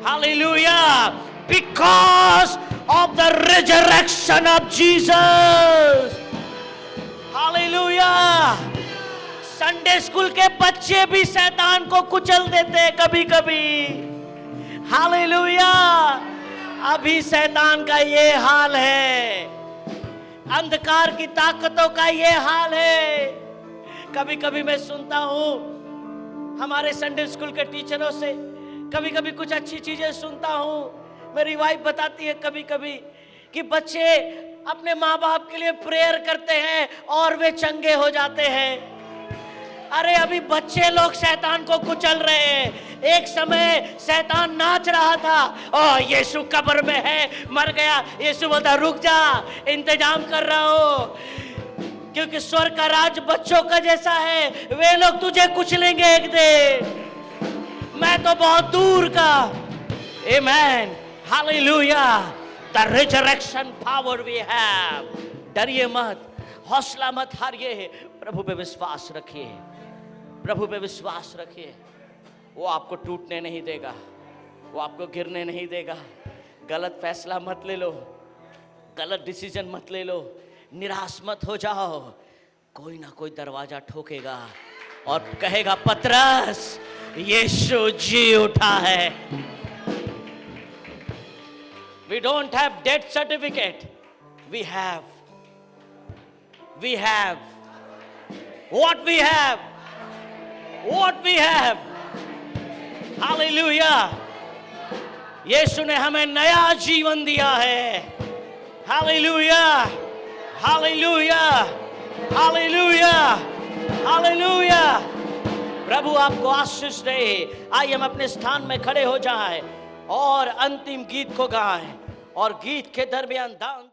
Hallelujah, because of the resurrection of Jesus. Hallelujah. Sunday school के बच्चे भी शैतान को कुचल देते हैं कभी कभी। हालेलुया। अभी शैतान का ये हाल है, अंधकार की ताकतों का ये हाल है। कभी कभी मैं सुनता हूं हमारे संडे स्कूल के टीचरों से, कभी कभी कुछ अच्छी चीजें सुनता हूं। मेरी वाइफ बताती है कभी कभी कि बच्चे अपने माँ बाप के लिए प्रेयर करते हैं और वे चंगे हो जाते हैं। अरे अभी बच्चे लोग शैतान को कुचल रहे हैं। एक समय शैतान नाच रहा था, ओ यीशु कब्र में है, मर गया। यीशु बोलता रुक जा, इंतजाम कर रहा हूं, क्योंकि स्वर्ग का राज बच्चों का जैसा है। वे लोग तुझे कुचलेंगे एक दिन, मैं तो बहुत दूर का। Amen, hallelujah. The resurrection power we have. डरिए मत, हौसला मत हारिए, प्रभु पे विश्वास रखिए, प्रभु पे विश्वास रखिए। वो आपको टूटने नहीं देगा, वो आपको गिरने नहीं देगा। गलत फैसला मत ले लो, गलत डिसीजन मत ले लो, निराश मत हो जाओ। कोई ना कोई दरवाजा ठोकेगा और कहेगा पतरस यीशु जी उठा है। We don't have death certificate, we have what we have, what we have. Hallelujah. Yeshu ने हमें नया जीवन दिया है। Hallelujah, hallelujah, hallelujah, hallelujah. प्रभु आपको आशीष दे। आइए हम अपने स्थान में खड़े हो जाएं और अंतिम गीत को गाएं, और गीत के दरमियान दान